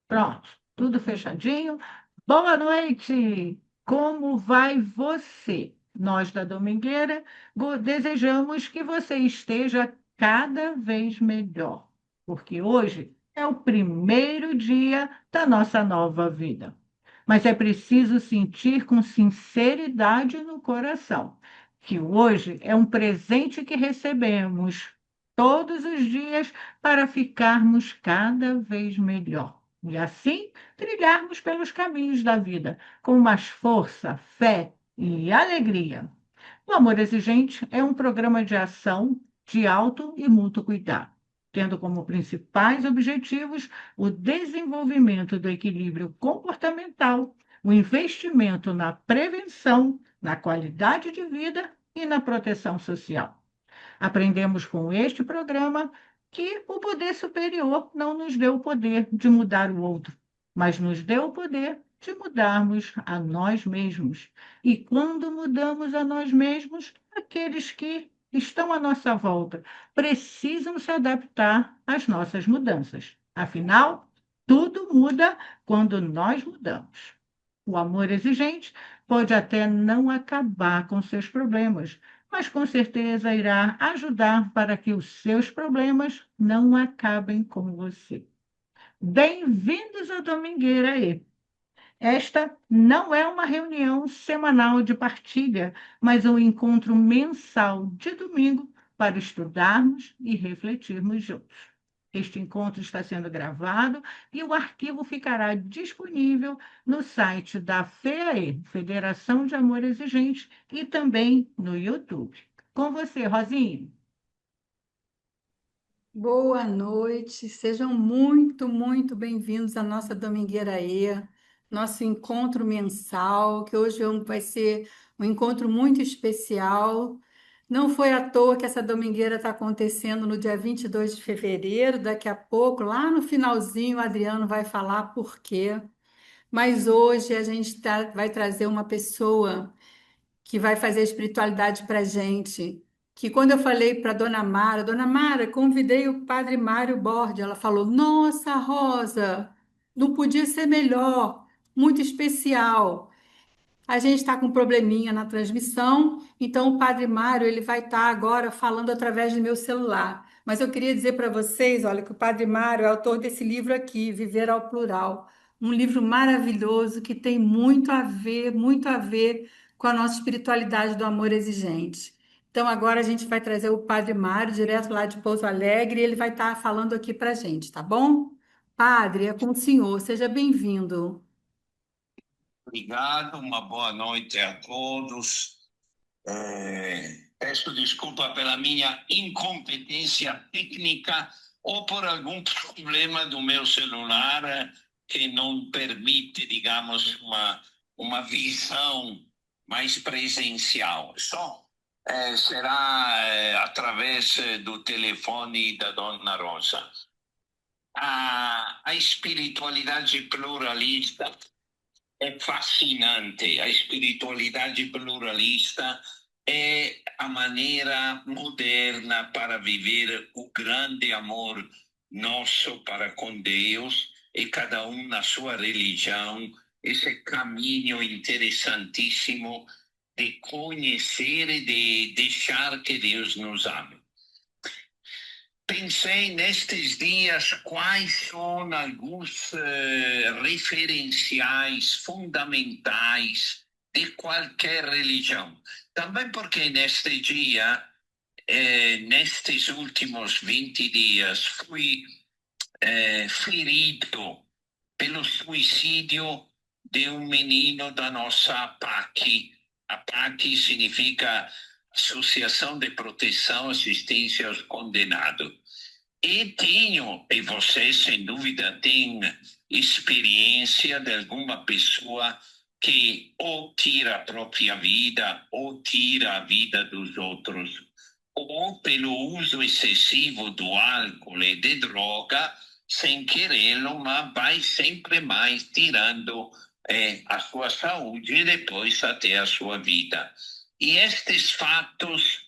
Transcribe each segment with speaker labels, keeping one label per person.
Speaker 1: Pronto, tudo fechadinho. Boa noite! Como vai você? Nós da Domingueira desejamos que você esteja cada vez melhor, porque hoje é o primeiro dia da nossa nova vida. Mas é preciso sentir com sinceridade no coração que hoje é um presente que recebemos todos os dias para ficarmos cada vez melhor. E assim trilharmos pelos caminhos da vida com mais força, fé e alegria. O Amor Exigente é um programa de ação de alto e mútuo cuidado, tendo como principais objetivos o desenvolvimento do equilíbrio comportamental, o investimento na prevenção, na qualidade de vida e na proteção social. Aprendemos com este programa que o poder superior não nos deu o poder de mudar o outro, mas nos deu o poder de mudarmos a nós mesmos. E quando mudamos a nós mesmos, aqueles que estão à nossa volta precisam se adaptar às nossas mudanças. Afinal, tudo muda quando nós mudamos. O amor exigente pode até não acabar com seus problemas, mas com certeza irá ajudar para que os seus problemas não acabem com você. Bem-vindos à Domingueira E. Esta não é uma reunião semanal de partilha, mas um encontro mensal de domingo para estudarmos e refletirmos juntos. Este encontro está sendo gravado e o arquivo ficará disponível no site da FEAE, Federação de Amor Exigente, e também no YouTube. Com você, Rosinha.
Speaker 2: Boa noite, sejam muito bem-vindos à nossa Domingueira E, nosso encontro mensal, que hoje vai ser um encontro muito especial. Não foi à toa que essa Domingueira está acontecendo no dia 22 de fevereiro, daqui a pouco, lá no finalzinho, o Adriano vai falar por quê. Mas hoje a gente vai trazer uma pessoa que vai fazer a espiritualidade para a gente. Que quando eu falei para Dona Mara, convidei o Padre Mário Bordi, ela falou: Nossa, Rosa, não podia ser melhor, muito especial. A gente está com um probleminha na transmissão, então o Padre Mário ele vai estar agora falando através do meu celular. Mas eu queria dizer para vocês, olha, que o Padre Mário é autor desse livro aqui, Viver ao Plural, um livro maravilhoso que tem muito a ver com a nossa espiritualidade do amor exigente. Então agora a gente vai trazer o Padre Mário direto lá de Pouso Alegre e ele vai estar falando aqui para a gente, tá bom? Padre, é com o senhor, seja bem-vindo.
Speaker 3: Obrigado, uma boa noite a todos. Peço desculpa pela minha incompetência técnica ou por algum problema do meu celular que não permite, digamos, uma visão mais presencial. Só será através do telefone da Dona Rosa. A espiritualidade pluralista é fascinante. A espiritualidade pluralista é a maneira moderna para viver o grande amor nosso para com Deus e cada um na sua religião. Esse caminho interessantíssimo de conhecer e de deixar que Deus nos ame. Pensei nestes dias quais são alguns referenciais fundamentais de qualquer religião. Também porque neste dia, nestes últimos 20 dias, fui ferido pelo suicídio de um menino da nossa PAC. A PAC significa Associação de Proteção e Assistência aos Condenados. E você sem dúvida tem experiência de alguma pessoa que ou tira a própria vida ou tira a vida dos outros, ou pelo uso excessivo do álcool e de droga, sem querê-lo, mas vai sempre mais tirando a sua saúde e depois até a sua vida. E estes fatos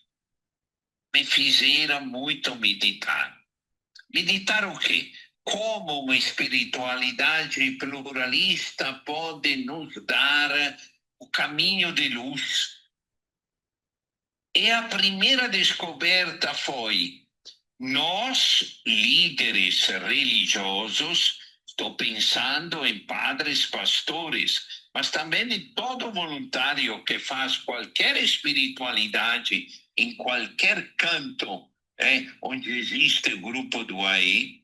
Speaker 3: me fizeram muito meditar. Meditar o quê? como uma espiritualidade pluralista pode nos dar o caminho de luz. E a primeira descoberta foi: nós, líderes religiosos, estou pensando em padres, pastores, mas também em todo voluntário que faz qualquer espiritualidade em qualquer canto, onde existe o grupo do AE,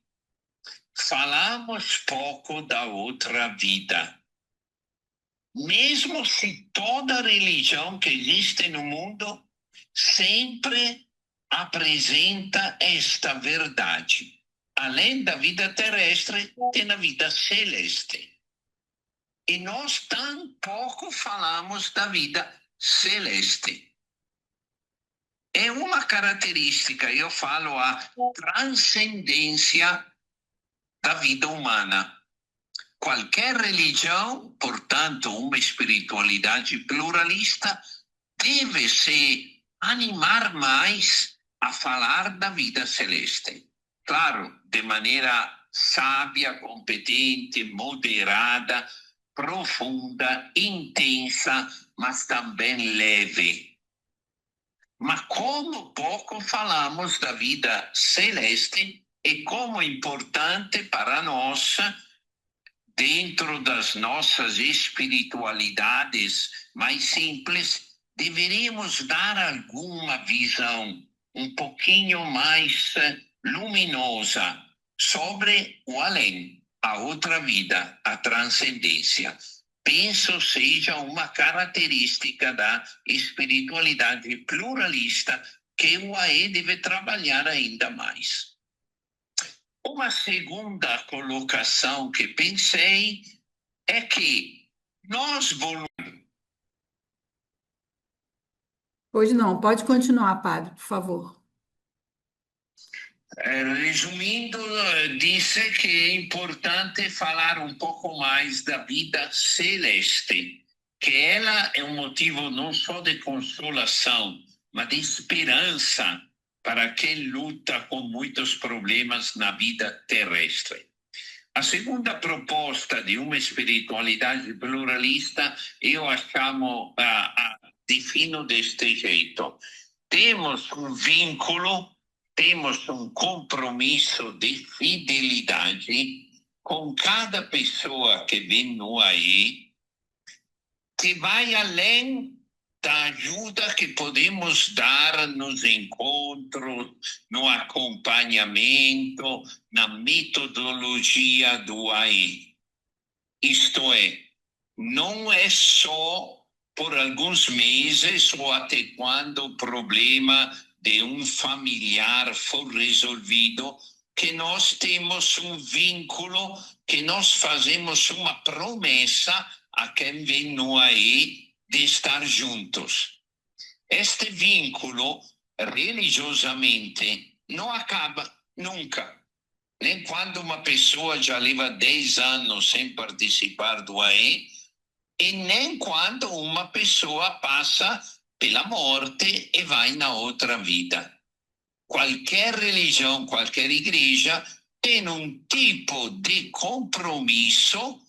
Speaker 3: falamos pouco da outra vida. Mesmo se toda religião que existe no mundo sempre apresenta esta verdade. Além da vida terrestre, tem a vida celeste. E nós tampouco falamos da vida celeste. É uma característica, eu falo, a transcendência da vida humana. Qualquer religião, portanto, uma espiritualidade pluralista, deve se animar mais a falar da vida celeste. Claro, de maneira sábia, competente, moderada, profunda, intensa, mas também leve. Mas como pouco falamos da vida celeste e como é importante para nós, dentro das nossas espiritualidades mais simples, deveríamos dar alguma visão um pouquinho mais luminosa sobre o além, a outra vida, a transcendência. Penso seja uma característica da espiritualidade pluralista que o AE deve trabalhar ainda mais. Uma segunda colocação que pensei é que nós
Speaker 2: Pois não, pode continuar, padre, por favor.
Speaker 3: resumindo, disse que é importante falar um pouco mais da vida celeste, que ela é um motivo não só de consolação, mas de esperança para quem luta com muitos problemas na vida terrestre. A segunda proposta de uma espiritualidade pluralista, eu defino deste jeito. Temos um vínculo, temos um compromisso de fidelidade com cada pessoa que vem no AE, que vai além da ajuda que podemos dar nos encontros, no acompanhamento, na metodologia do AE. Isto é, não é só por alguns meses ou até quando o problema de um familiar for resolvido, que nós temos um vínculo, que nós fazemos uma promessa a quem vem no AE de estar juntos. Este vínculo, religiosamente, não acaba nunca. Nem quando uma pessoa já leva 10 anos sem participar do AE, e nem quando uma pessoa passa pela morte e vai na outra vida. Qualquer religião, qualquer igreja tem um tipo de compromisso,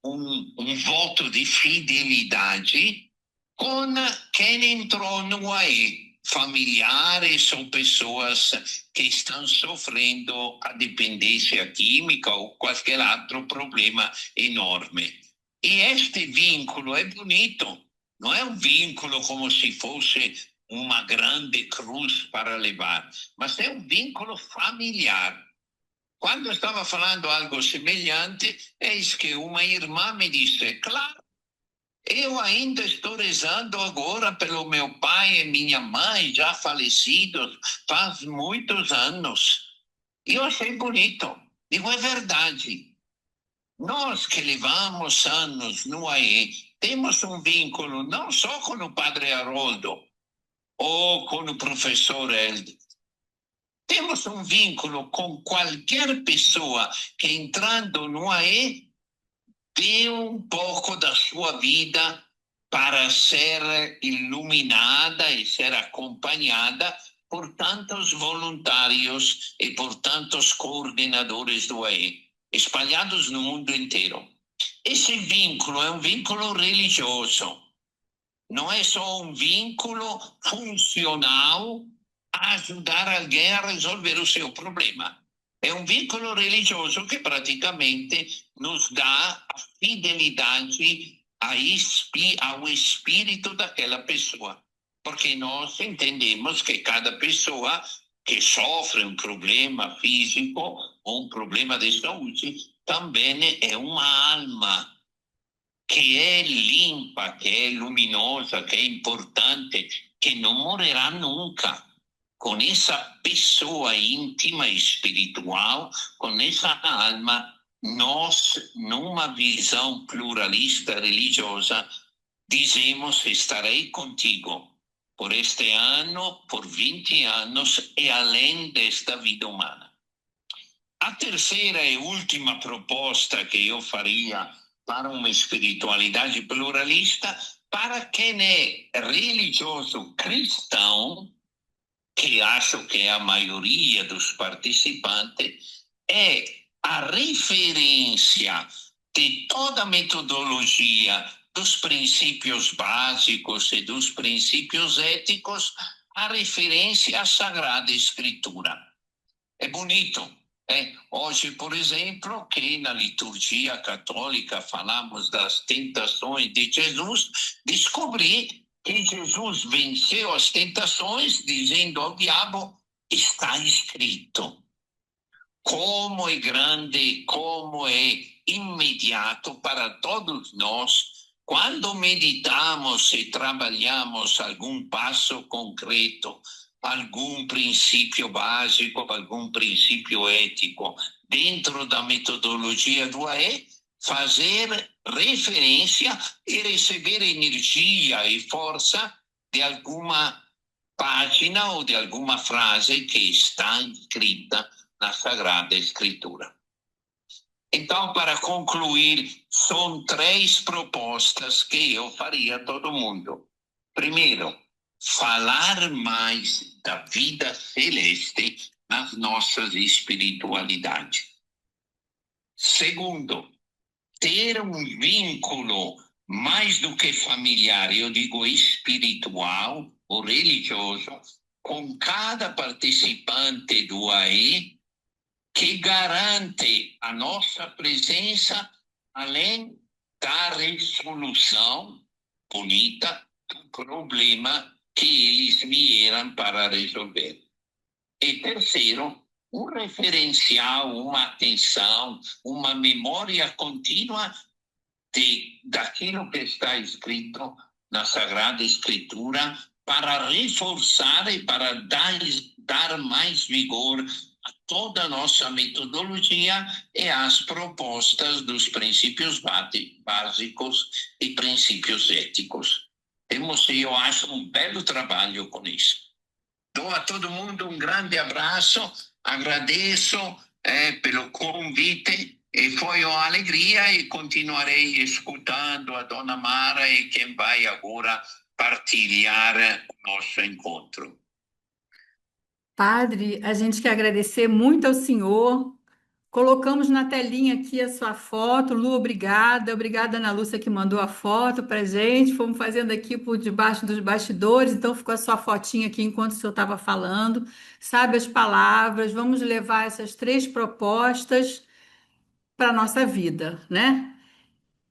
Speaker 3: um voto de fidelidade com quem entrou no AE, familiares ou pessoas que estão sofrendo a dependência química ou qualquer outro problema enorme. E este vínculo é bonito, não é um vínculo como se fosse uma grande cruz para levar, mas é um vínculo familiar. Quando eu estava falando algo semelhante, eis que uma irmã me disse: claro, eu ainda estou rezando agora pelo meu pai e minha mãe, já falecidos faz muitos anos. E eu achei bonito. Digo, é verdade. Nós que levamos anos no AE, temos um vínculo não só com o padre Haroldo ou com o professor Held. Temos um vínculo com qualquer pessoa que entrando no AE deu um pouco da sua vida para ser iluminada e ser acompanhada por tantos voluntários e por tantos coordenadores do AE, espalhados no mundo inteiro. Esse vínculo é um vínculo religioso, não é só um vínculo funcional a ajudar alguém a resolver o seu problema. É um vínculo religioso que praticamente nos dá a fidelidade ao espírito daquela pessoa. Porque nós entendemos que cada pessoa que sofre um problema físico ou um problema de saúde também é uma alma que é limpa, que é luminosa, que é importante, que não morrerá nunca. Com essa pessoa íntima e espiritual, com essa alma, nós, numa visão pluralista religiosa, dizemos: estarei contigo por este ano, por 20 anos e além desta vida humana. A terceira e última proposta que eu faria para uma espiritualidade pluralista, para quem é religioso cristão, que acho que é a maioria dos participantes, é a referência de toda a metodologia dos princípios básicos e dos princípios éticos, a referência à Sagrada Escritura. É bonito. Hoje, por exemplo, que na liturgia católica falamos das tentações de Jesus, descobri que Jesus venceu as tentações dizendo ao diabo: está escrito. Como é grande, como é imediato para todos nós, quando meditamos e trabalhamos algum passo concreto, algum princípio básico, algum princípio ético dentro da metodologia do AE, fazer referência e receber energia e força de alguma página ou de alguma frase que está escrita na Sagrada Escritura. Então, para concluir, são 3 propostas que eu faria a todo mundo. Primeiro, falar mais da vida celeste nas nossas espiritualidades. Segundo, ter um vínculo mais do que familiar, eu digo espiritual ou religioso, com cada participante do AE, que garante a nossa presença, além da resolução bonita do problema que eles vieram para resolver. E terceiro, um referencial, uma atenção, uma memória contínua daquilo que está escrito na Sagrada Escritura, para reforçar e para dar mais vigor a toda a nossa metodologia e às propostas dos princípios básicos e princípios éticos. Temos, eu acho, um belo trabalho com isso. Dou a todo mundo um grande abraço, agradeço pelo convite, e foi uma alegria, e continuarei escutando a Dona Mara e quem vai agora partilhar o nosso encontro.
Speaker 2: Padre, a gente quer agradecer muito ao senhor. Colocamos na telinha aqui a sua foto. Lu, obrigada. Obrigada, Ana Lúcia, que mandou a foto para gente. Fomos fazendo aqui por debaixo dos bastidores, então ficou a sua fotinha aqui enquanto o senhor estava falando. Sabe as palavras, vamos levar essas 3 propostas para a nossa vida, né?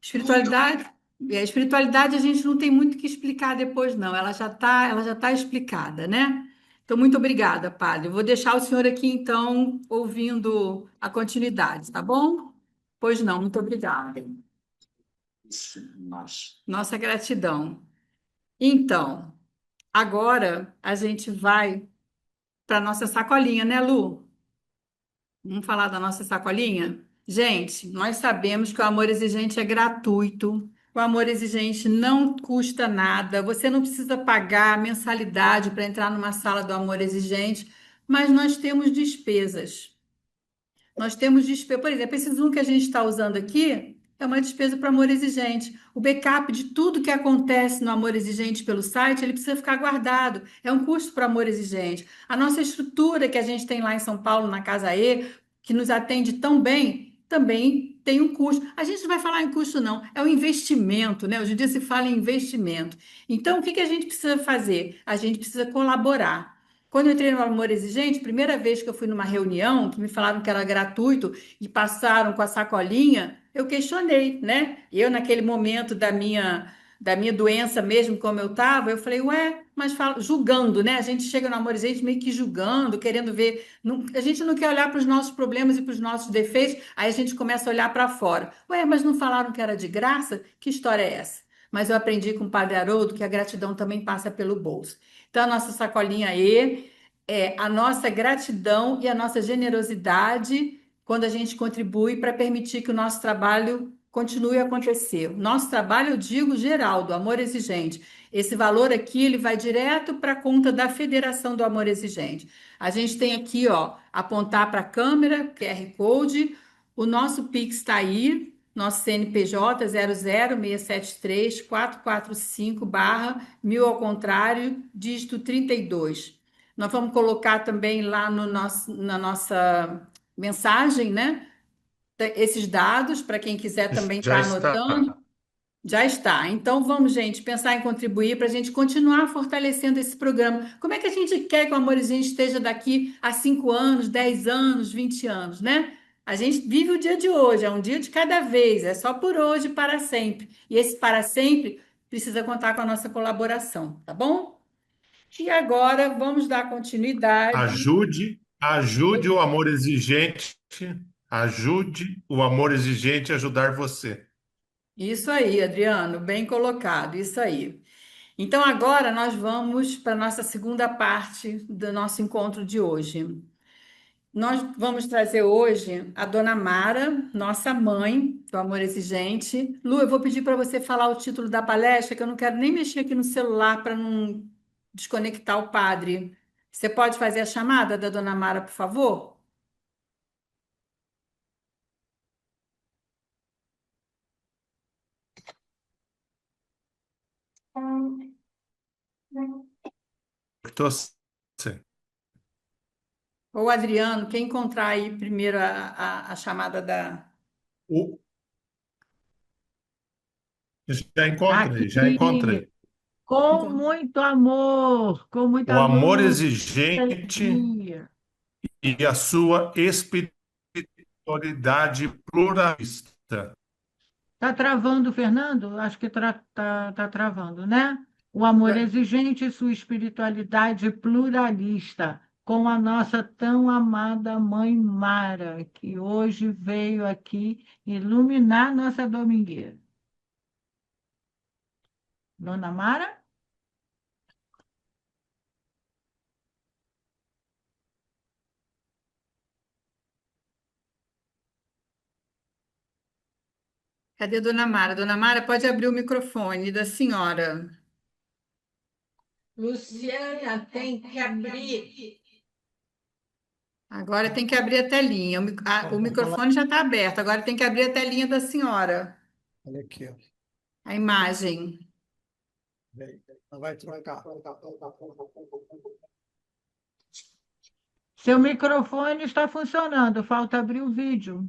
Speaker 2: Espiritualidade, a espiritualidade a gente não tem muito o que explicar depois, não. Ela já tá explicada, né? Então, muito obrigada, padre. Vou deixar o senhor aqui, então, ouvindo a continuidade, tá bom? Pois não, muito obrigada. Nossa gratidão. Então, agora a gente vai para a nossa sacolinha, né, Lu? Vamos falar da nossa sacolinha? Gente, nós sabemos que o amor exigente é gratuito. O amor exigente não custa nada. Você não precisa pagar mensalidade para entrar numa sala do amor exigente, mas nós temos despesas. Nós temos despesas. Por exemplo, esse Zoom que a gente está usando aqui é uma despesa para Amor Exigente. O backup de tudo que acontece no Amor Exigente pelo site, ele precisa ficar guardado. É um custo para Amor Exigente. A nossa estrutura que a gente tem lá em São Paulo, na Casa E, que nos atende tão bem, também tem um custo. A gente não vai falar em custo, não. É um investimento, né? Hoje em dia se fala em investimento. Então, o que que a gente precisa fazer? A gente precisa colaborar. Quando eu entrei no Amor Exigente, primeira vez que eu fui numa reunião, que me falaram que era gratuito e passaram com a sacolinha, eu questionei, né? Eu, naquele momento da minha doença mesmo, como eu estava, eu falei, ué, mas julgando, né? A gente chega no Amor Exigente meio que julgando, querendo ver. A gente não quer olhar para os nossos problemas e para os nossos defeitos, aí a gente começa a olhar para fora. Ué, mas não falaram que era de graça? Que história é essa? Mas eu aprendi com o Padre Haroldo que a gratidão também passa pelo bolso. Então, a nossa sacolinha aí é a nossa gratidão e a nossa generosidade quando a gente contribui para permitir que o nosso trabalho continue a acontecer. O nosso trabalho, eu digo, geral, do Amor Exigente. Esse valor aqui, ele vai direto para a conta da Federação do Amor Exigente. A gente tem aqui, ó, apontar para a câmera, QR Code, o nosso Pix está aí, nosso CNPJ 00673-445/1000 ao contrário, dígito 32. Nós vamos colocar também lá no na nossa mensagem, né? Esses dados, para quem quiser também
Speaker 4: Já
Speaker 2: estar
Speaker 4: está.
Speaker 2: anotando. Já está. Então, vamos, gente, pensar em contribuir para a gente continuar fortalecendo esse programa. Como é que a gente quer que o Amorzinho esteja daqui a 5 anos, 10 anos, 20 anos, né? A gente vive o dia de hoje, é um dia de cada vez, é só por hoje para sempre. E esse para sempre precisa contar com a nossa colaboração, tá bom? E agora vamos dar continuidade.
Speaker 4: Ajude o amor exigente, ajude o amor exigente a ajudar você.
Speaker 2: Isso aí, Adriano, bem colocado, isso aí. Então, agora nós vamos para a nossa segunda parte do nosso encontro de hoje. Nós vamos trazer hoje a Dona Mara, nossa mãe do Amor Exigente. Lu, eu vou pedir para você falar o título da palestra, que eu não quero nem mexer aqui no celular para não desconectar o padre. Você pode fazer a chamada da Dona Mara, por favor?
Speaker 4: Estou sim.
Speaker 2: Ou Adriano, quem encontrar aí primeiro a chamada da.
Speaker 4: O- Já encontrei, já
Speaker 1: Aqui,
Speaker 4: encontrei.
Speaker 1: com muita
Speaker 4: O amor
Speaker 1: luz,
Speaker 4: exigente
Speaker 1: alegria.
Speaker 4: e a sua espiritualidade pluralista.
Speaker 1: Tá travando, Fernando? Acho que tá travando, né? O amor exigente e sua espiritualidade pluralista, com a nossa tão amada Mãe Mara, que hoje veio aqui iluminar nossa domingueira. Dona Mara?
Speaker 2: Cadê a Dona Mara? Dona Mara, pode abrir o microfone da senhora.
Speaker 5: Luciana tem que abrir.
Speaker 2: Agora tem que abrir a telinha. O microfone já está aberto, agora tem que abrir a telinha da senhora.
Speaker 6: Olha aqui, ó.
Speaker 2: A imagem.
Speaker 6: Não vai trocar.
Speaker 1: Seu microfone está funcionando, falta abrir o vídeo.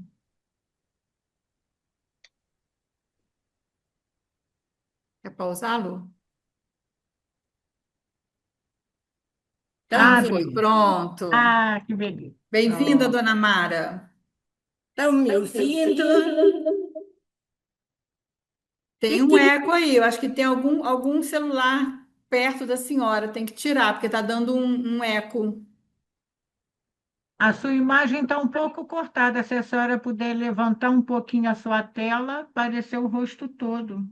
Speaker 2: Quer pausá-lo?
Speaker 5: Estão,
Speaker 2: Foi,
Speaker 1: Abre.
Speaker 2: pronto.
Speaker 1: Que beleza.
Speaker 2: Bem-vinda,
Speaker 1: Pronto.
Speaker 2: Dona Mara.
Speaker 5: estão me ouvindo?
Speaker 2: Tem um eco aí, eu acho que tem algum celular perto da senhora, tem que tirar, porque está dando um eco.
Speaker 1: A sua imagem está um pouco cortada. Se a senhora puder levantar um pouquinho a sua tela, aparecer o rosto todo.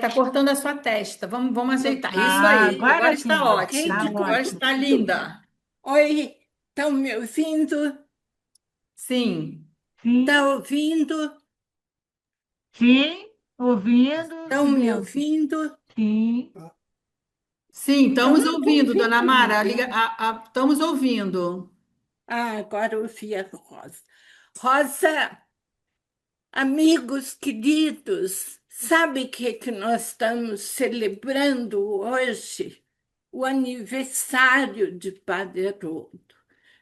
Speaker 2: Tá cortando a sua testa. Vamos ajeitar. Isso aí, agora
Speaker 1: Agora
Speaker 2: está
Speaker 1: sim,
Speaker 2: ótimo.
Speaker 1: está
Speaker 2: Agora
Speaker 1: ótimo.
Speaker 2: está linda.
Speaker 5: Oi, estão me ouvindo?
Speaker 2: Sim.
Speaker 1: Sim,
Speaker 5: Estão ouvindo?
Speaker 1: sim, ouvindo
Speaker 5: Estão
Speaker 1: e
Speaker 5: me
Speaker 1: vendo.
Speaker 5: ouvindo?
Speaker 1: Sim,
Speaker 2: Sim, estamos ouvindo, Dona Mara. Estamos ouvindo.
Speaker 5: Agora ouvi a Rosa. Rosa, Amigos queridos, sabe o que nós estamos celebrando hoje? O aniversário de Padre Haroldo.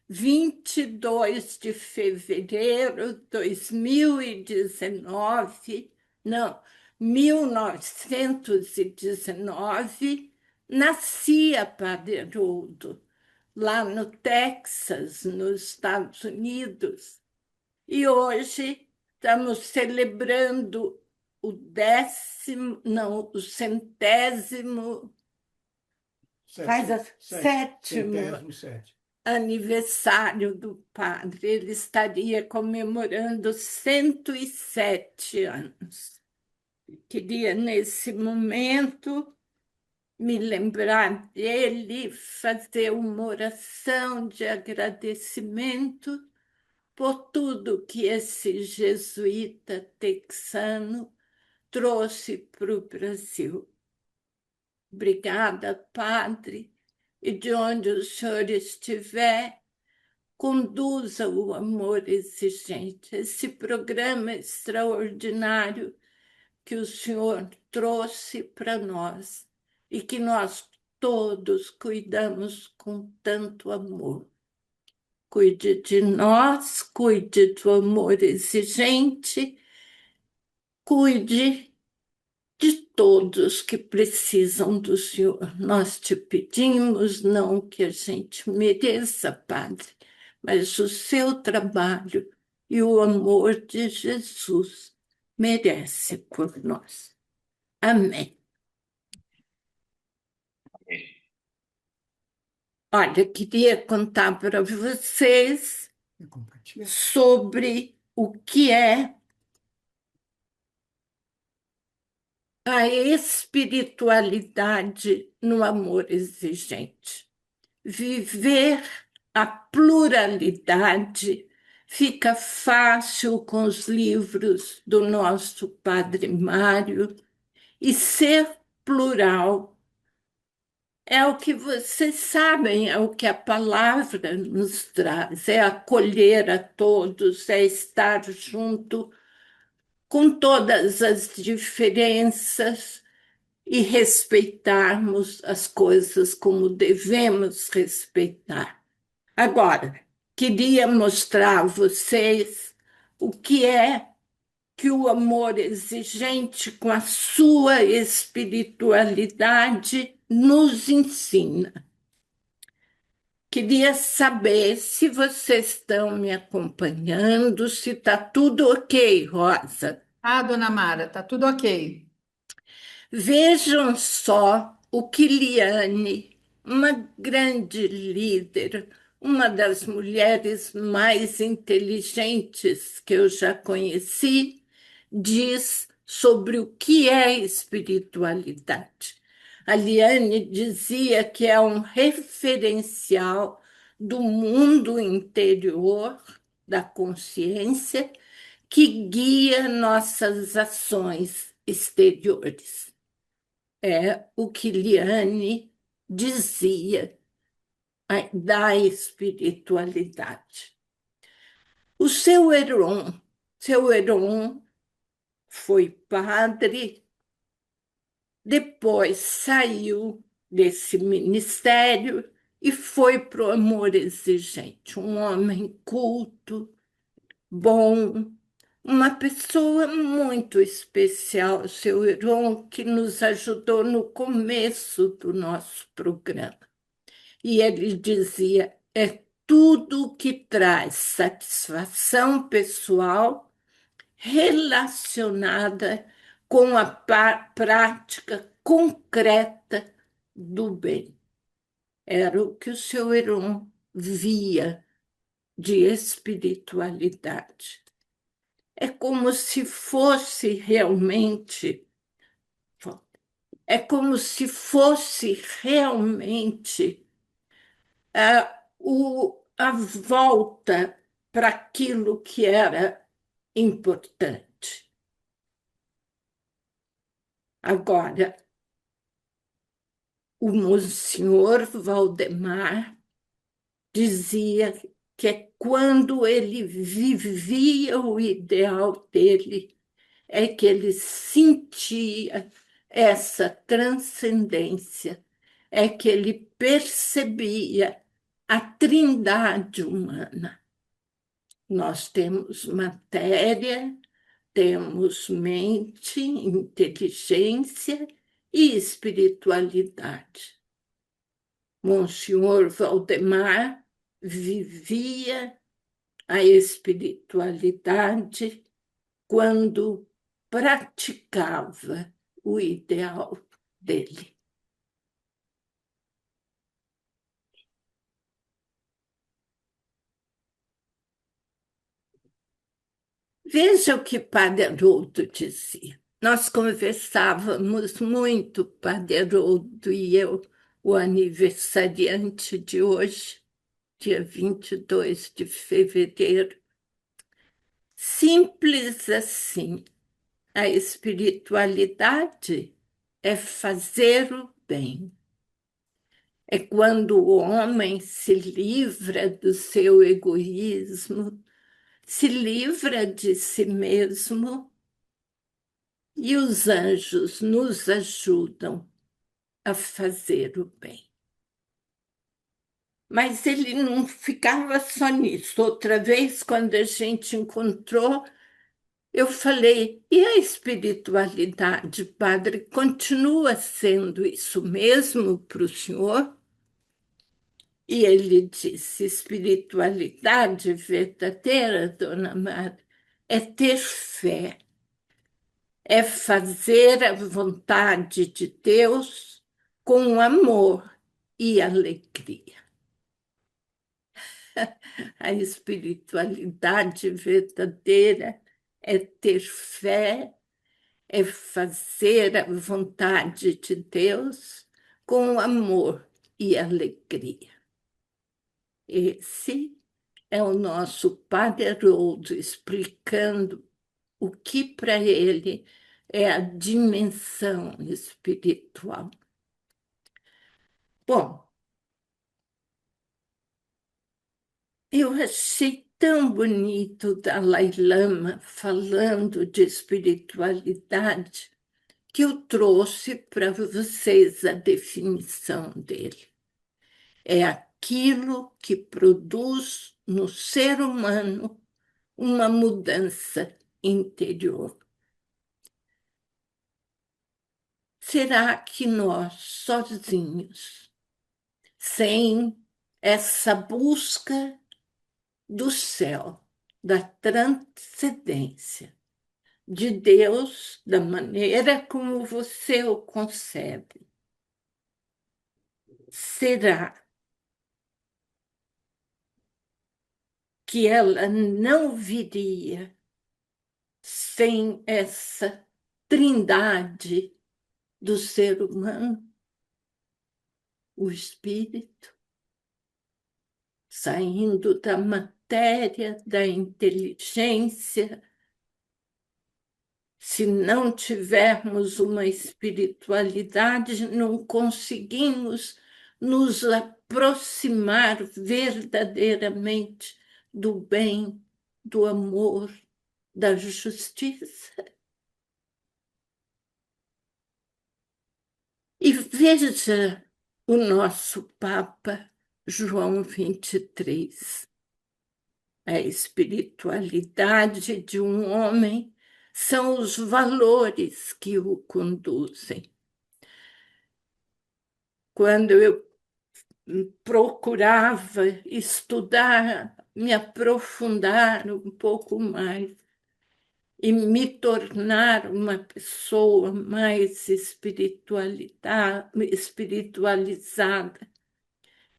Speaker 5: 22 de fevereiro de 2019, não, 1919, nascia Padre Haroldo, lá no Texas, nos Estados Unidos. E hoje estamos celebrando o o centésimo, sétimo
Speaker 6: sétimo.
Speaker 5: aniversário do padre. Ele estaria comemorando 107 anos. Queria, nesse momento, me lembrar dele, fazer uma oração de agradecimento por tudo que esse jesuíta texano trouxe para o Brasil. Obrigada, Padre, e de onde o senhor estiver, conduza o amor exigente, esse programa extraordinário que o senhor trouxe para nós e que nós todos cuidamos com tanto amor. Cuide de nós, cuide do amor exigente, cuide de todos que precisam do Senhor. Nós te pedimos, não que a gente mereça, Padre, mas o seu trabalho e o amor de Jesus merece por nós. Amém. Olha, queria contar para vocês sobre o que é a espiritualidade no amor exigente. Viver a pluralidade fica fácil com os livros do nosso Padre Mário, e ser plural é o que vocês sabem, é o que a palavra nos traz, é acolher a todos, é estar junto com todas as diferenças e respeitarmos as coisas como devemos respeitar. Agora, queria mostrar a vocês o que é que o amor exigente, com a sua espiritualidade, nos ensina. Queria saber se vocês estão me acompanhando, se está tudo ok, Rosa.
Speaker 2: Ah, dona Mara, tá tudo ok.
Speaker 5: Vejam só o que Liane, uma grande líder, uma das mulheres mais inteligentes que eu já conheci, diz sobre o que é espiritualidade. A Liane dizia que é um referencial do mundo interior, da consciência, que guia nossas ações exteriores. É o que Liane dizia da espiritualidade. O seu Heron foi padre, depois saiu desse ministério e foi para o amor exigente, um homem culto, bom, uma pessoa muito especial, seu Heron, que nos ajudou no começo do nosso programa. E ele dizia, é tudo que traz satisfação pessoal relacionada com a prática concreta do bem. Era o que o seu Heron via de espiritualidade. É como se fosse realmente, a volta para aquilo que era importante. Agora, o Monsenhor Valdemar dizia que é quando ele vivia o ideal dele, é que ele sentia essa transcendência, é que ele percebia a trindade humana. Nós temos matéria, temos mente, inteligência e espiritualidade. Monsenhor Valdemar vivia a espiritualidade quando praticava o ideal dele. Veja o que Padre Haroldo dizia. Nós conversávamos muito, Padre Haroldo e eu, o aniversariante de hoje, dia 22 de fevereiro. Simples assim, a espiritualidade é fazer o bem. É quando o homem se livra do seu egoísmo, se livra de si mesmo, e os anjos nos ajudam a fazer o bem. Mas ele não ficava só nisso. Outra vez, quando a gente encontrou, eu falei: e a espiritualidade, padre, continua sendo isso mesmo para o senhor? E ele disse: espiritualidade verdadeira, dona Mara, é ter fé, é fazer a vontade de Deus com amor e alegria. A espiritualidade verdadeira é ter fé, é fazer a vontade de Deus com amor e alegria. Esse é o nosso Padre Haroldo explicando o que para ele é a dimensão espiritual. Bom, eu achei tão bonito o Dalai Lama falando de espiritualidade que eu trouxe para vocês a definição dele. É aquilo que produz no ser humano uma mudança interior. Será que nós, sozinhos, sem essa busca do céu, da transcendência, de Deus, da maneira como você o concebe, será que ela não viria sem essa trindade do ser humano, o espírito, saindo da matéria, da inteligência? Se não tivermos uma espiritualidade, não conseguimos nos aproximar verdadeiramente do bem, do amor, da justiça. E veja o nosso Papa João 23. A espiritualidade de um homem são os valores que o conduzem. Quando eu procurava estudar, me aprofundar um pouco mais e me tornar uma pessoa mais espiritualizada,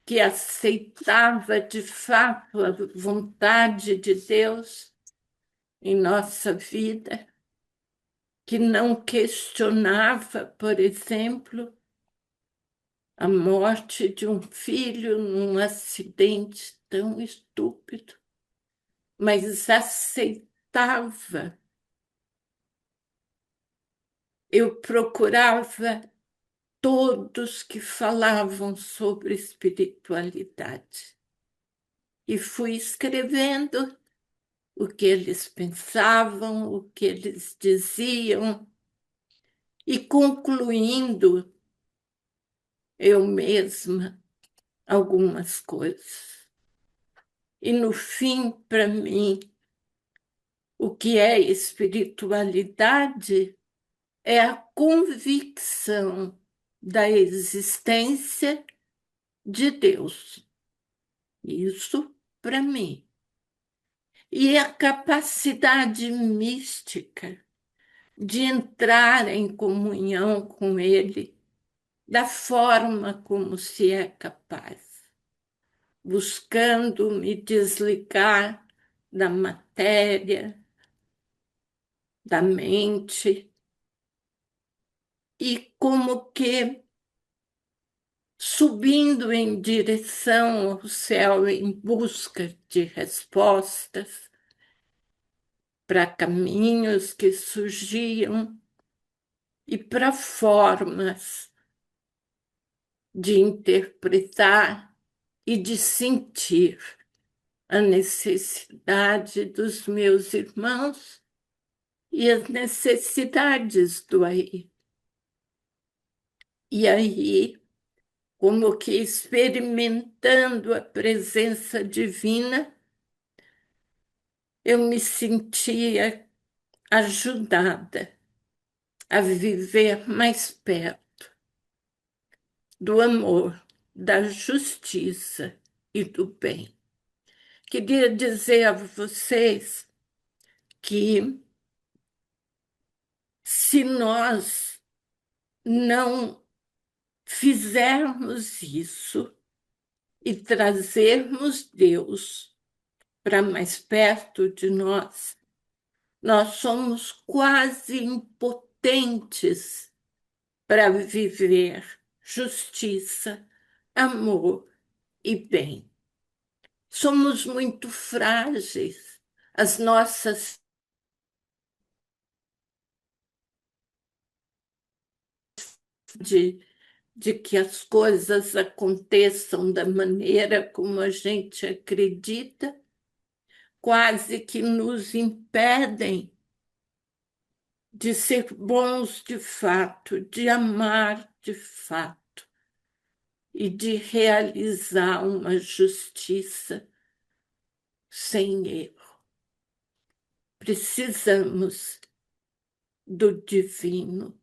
Speaker 5: que aceitava de fato a vontade de Deus em nossa vida, que não questionava, por exemplo, a morte de um filho num acidente tão estúpido, mas aceitava. Eu procurava todos que falavam sobre espiritualidade e fui escrevendo o que eles pensavam, o que eles diziam, e concluindo eu mesma algumas coisas. E no fim, para mim, o que é espiritualidade é a convicção da existência de Deus. Isso para mim. E a capacidade mística de entrar em comunhão com Ele da forma como se é capaz, buscando me desligar da matéria, da mente, e como que subindo em direção ao céu em busca de respostas para caminhos que surgiam e para formas de interpretar e de sentir a necessidade dos meus irmãos e as necessidades do aí. E aí, como que experimentando a presença divina, eu me sentia ajudada a viver mais perto do amor, da justiça e do bem. Queria dizer a vocês que se nós não fizermos isso e trazermos Deus para mais perto de nós, nós somos quase impotentes para viver justiça, amor e bem. Somos muito frágeis. As nossas de que as coisas aconteçam da maneira como a gente acredita, quase que nos impedem de ser bons de fato, de amar de fato e de realizar uma justiça sem erro. Precisamos do divino,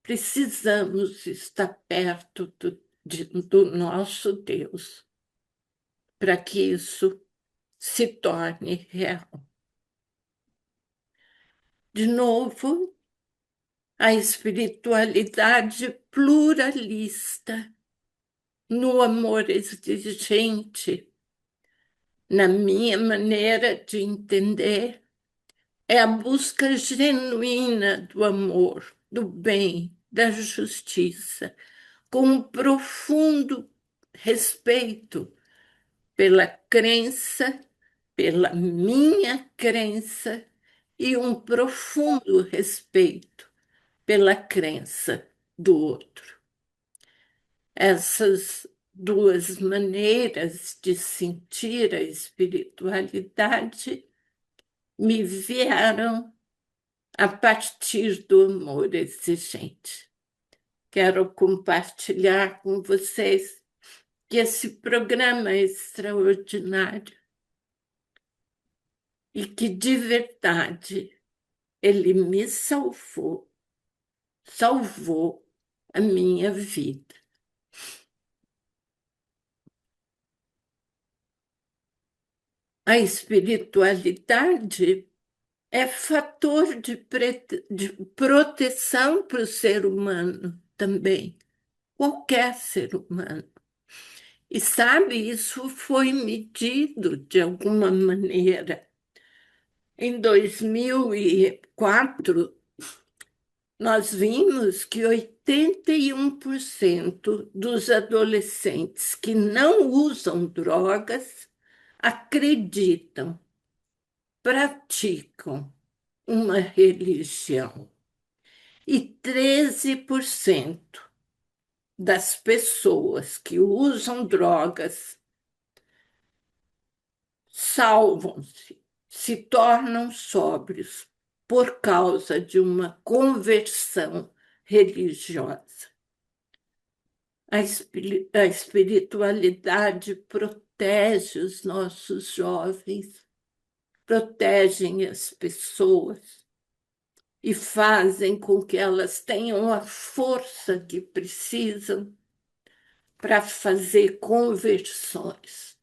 Speaker 5: precisamos estar perto do nosso Deus para que isso se torne real. De novo, a espiritualidade pluralista no amor exigente, na minha maneira de entender, é a busca genuína do amor, do bem, da justiça, com um profundo respeito pela crença, pela minha crença, e um profundo respeito pela crença do outro. Essas duas maneiras de sentir a espiritualidade me vieram a partir do amor exigente. Quero compartilhar com vocês que esse programa é extraordinário e que, de verdade, ele me salvou a minha vida. A espiritualidade é fator de proteção para o ser humano também, qualquer ser humano. E sabe, isso foi medido de alguma maneira. Em 2004, nós vimos que 81% dos adolescentes que não usam drogas acreditam, praticam uma religião. E 13% das pessoas que usam drogas salvam-se, se tornam sóbrios por causa de uma conversão religiosa. A espiritualidade protege os nossos jovens, protegem as pessoas e fazem com que elas tenham a força que precisam para fazer conversões.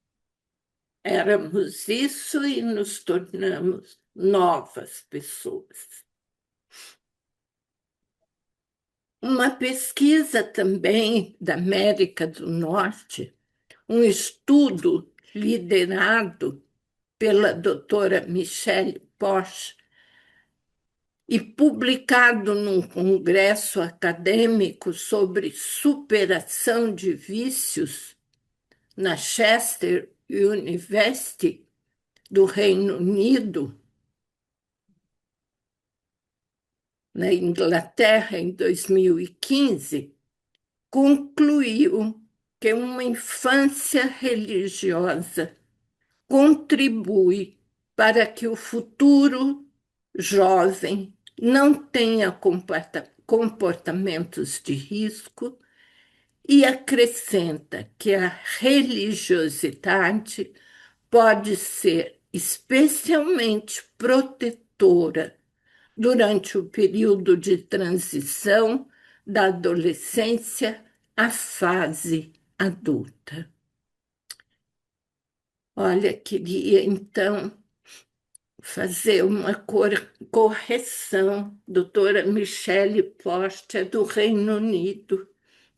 Speaker 5: Éramos isso e nos tornamos novas pessoas. Uma pesquisa também da América do Norte, um estudo liderado pela doutora Michelle Posch e publicado num congresso acadêmico sobre superação de vícios na Chester University do Reino Unido, na Inglaterra, em 2015, concluiu que uma infância religiosa contribui para que o futuro jovem não tenha comportamentos de risco e acrescenta que a religiosidade pode ser especialmente protetora durante o período de transição da adolescência à fase adulta. Olha, queria então fazer uma correção. Doutora Michelle Post é do Reino Unido,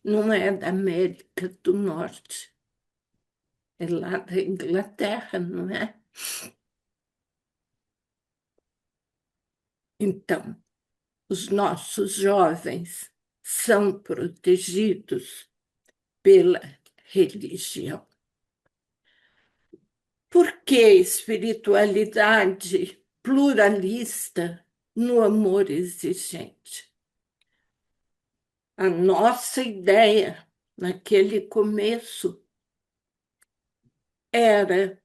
Speaker 5: não é da América do Norte. É lá da Inglaterra, não é? Então, os nossos jovens são protegidos pela religião. Por que espiritualidade pluralista no amor exigente? A nossa ideia naquele começo era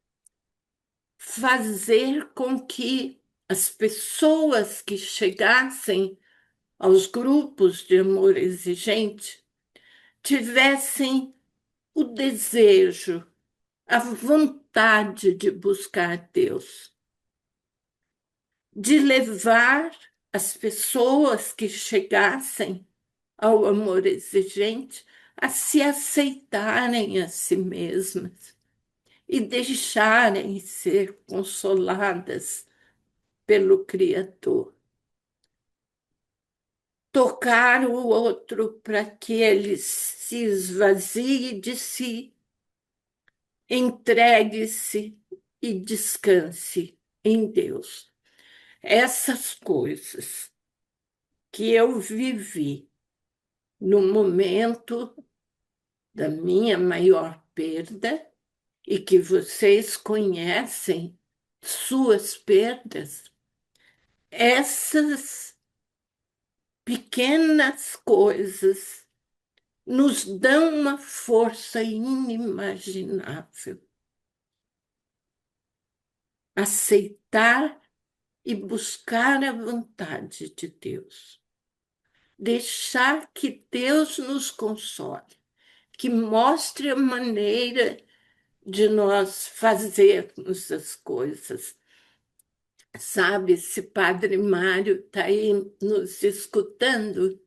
Speaker 5: fazer com que as pessoas que chegassem aos grupos de amor exigente tivessem o desejo, a vontade de buscar Deus, de levar as pessoas que chegassem ao amor exigente a se aceitarem a si mesmas e deixarem ser consoladas pelo Criador. Tocar o outro para que ele se esvazie de si, entregue-se e descanse em Deus. Essas coisas que eu vivi no momento da minha maior perda e que vocês conhecem suas perdas, essas pequenas coisas nos dão uma força inimaginável. Aceitar e buscar a vontade de Deus. Deixar que Deus nos console, que mostre a maneira de nós fazermos as coisas. Sabe, se Padre Mário está aí nos escutando,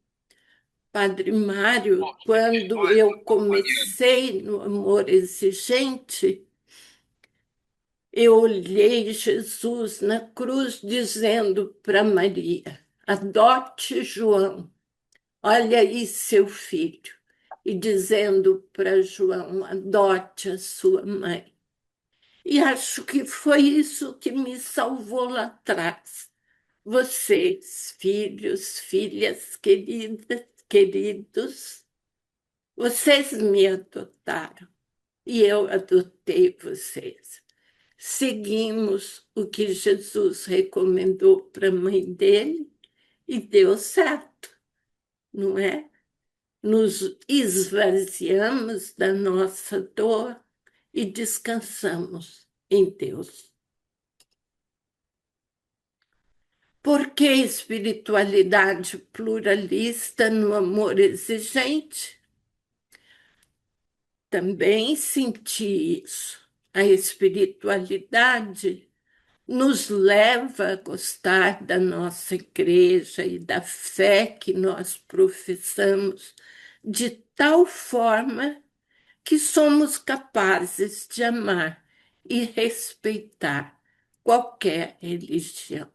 Speaker 5: Padre Mário, quando eu comecei no amor exigente, eu olhei Jesus na cruz dizendo para Maria: adote João, olha aí seu filho, e dizendo para João: adote a sua mãe. E acho que foi isso que me salvou lá atrás. Vocês, filhos, filhas queridas, queridos, vocês me adotaram e eu adotei vocês. Seguimos o que Jesus recomendou para a mãe dele e deu certo, não é? Nos esvaziamos da nossa dor e descansamos em Deus. Por que espiritualidade pluralista no amor exigente? Também senti isso. A espiritualidade nos leva a gostar da nossa igreja e da fé que nós professamos de tal forma que somos capazes de amar e respeitar qualquer religião.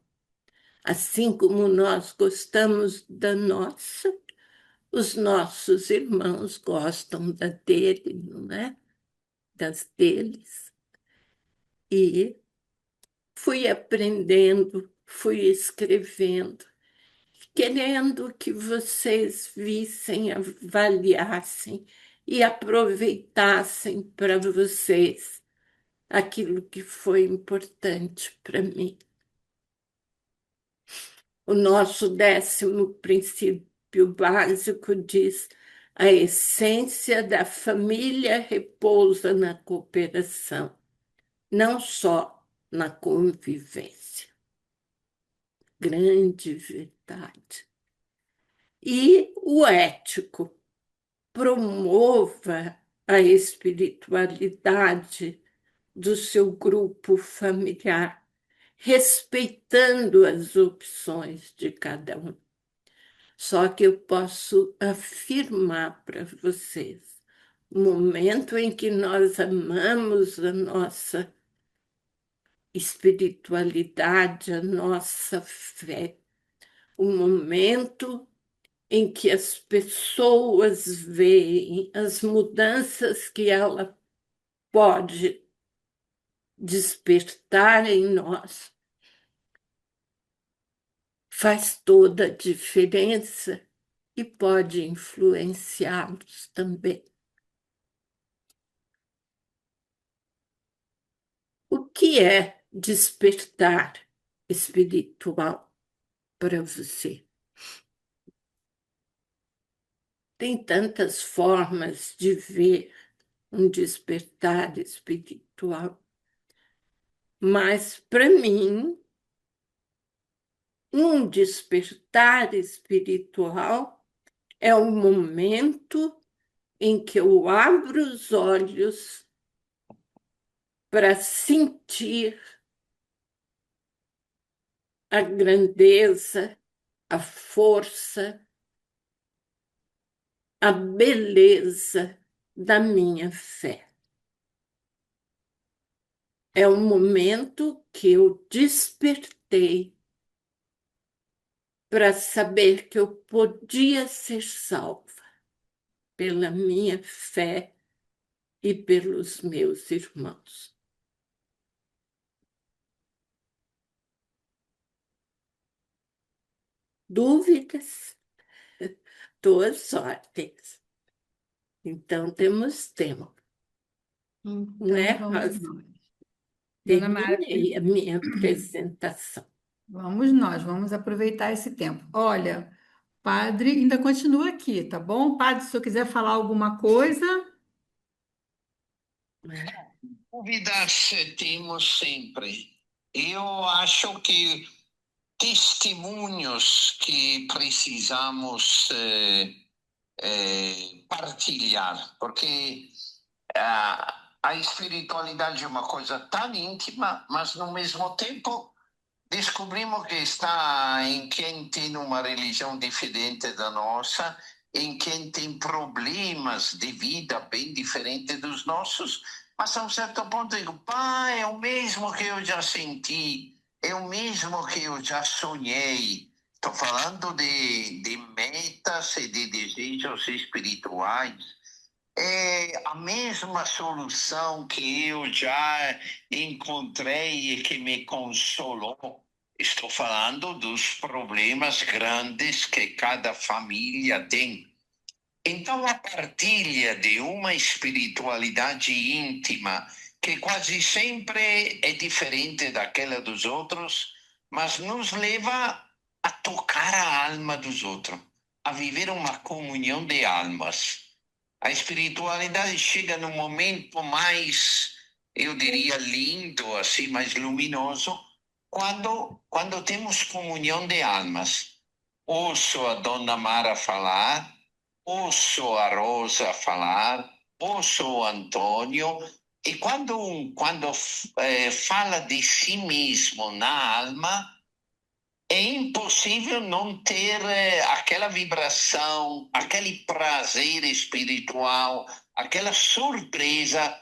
Speaker 5: Assim como nós gostamos da nossa, os nossos irmãos gostam da dele, não é? Das deles. E fui aprendendo, fui escrevendo, querendo que vocês vissem, avaliassem e aproveitassem para vocês aquilo que foi importante para mim. O nosso 10º princípio básico diz: a essência da família repousa na cooperação, não só na convivência. Grande verdade. E o ético: promova a espiritualidade do seu grupo familiar, respeitando as opções de cada um. Só que eu posso afirmar para vocês, o momento em que nós amamos a nossa espiritualidade, a nossa fé, o momento em que as pessoas veem as mudanças que ela pode despertar em nós, faz toda a diferença e pode influenciá-los também. O que é despertar espiritual para você? Tem tantas formas de ver um despertar espiritual, mas para mim, um despertar espiritual é o momento em que eu abro os olhos para sentir a grandeza, a força, a beleza da minha fé. É o momento que eu despertei para saber que eu podia ser salva pela minha fé e pelos meus irmãos. Dúvidas? Duas ordens. Então, temos tempo.
Speaker 2: Então,
Speaker 5: Né,
Speaker 2: vamos
Speaker 5: Rosa?
Speaker 2: nós. Dona Mara,
Speaker 5: Terminei a minha apresentação.
Speaker 2: vamos aproveitar esse tempo. Olha, padre ainda continua aqui, tá bom? Padre, se eu quiser falar alguma coisa,
Speaker 3: Dúvidas temos sempre. Eu acho que testemunhos que precisamos partilhar, porque a espiritualidade é uma coisa tão íntima, mas no mesmo tempo descobrimos que está em quem tem uma religião diferente da nossa, em quem tem problemas de vida bem diferentes dos nossos, mas a um certo ponto eu digo, pai, é o mesmo que eu já senti, é o mesmo que eu já sonhei. Estou falando de metas e de desejos espirituais. É a mesma solução que eu já encontrei e que me consolou. Estou falando dos problemas grandes que cada família tem. Então, a partilha de uma espiritualidade íntima, que quase sempre é diferente daquela dos outros, mas nos leva a tocar a alma dos outros, a viver uma comunhão de almas. A espiritualidade chega no momento mais eu diria lindo, assim, mais luminoso, quando temos comunhão de almas. Ouço a Dona Mara falar, ouço a Rosa falar, ouço o Antônio, e quando fala de si mesmo na alma, é impossível não ter aquela vibração, aquele prazer espiritual, aquela surpresa,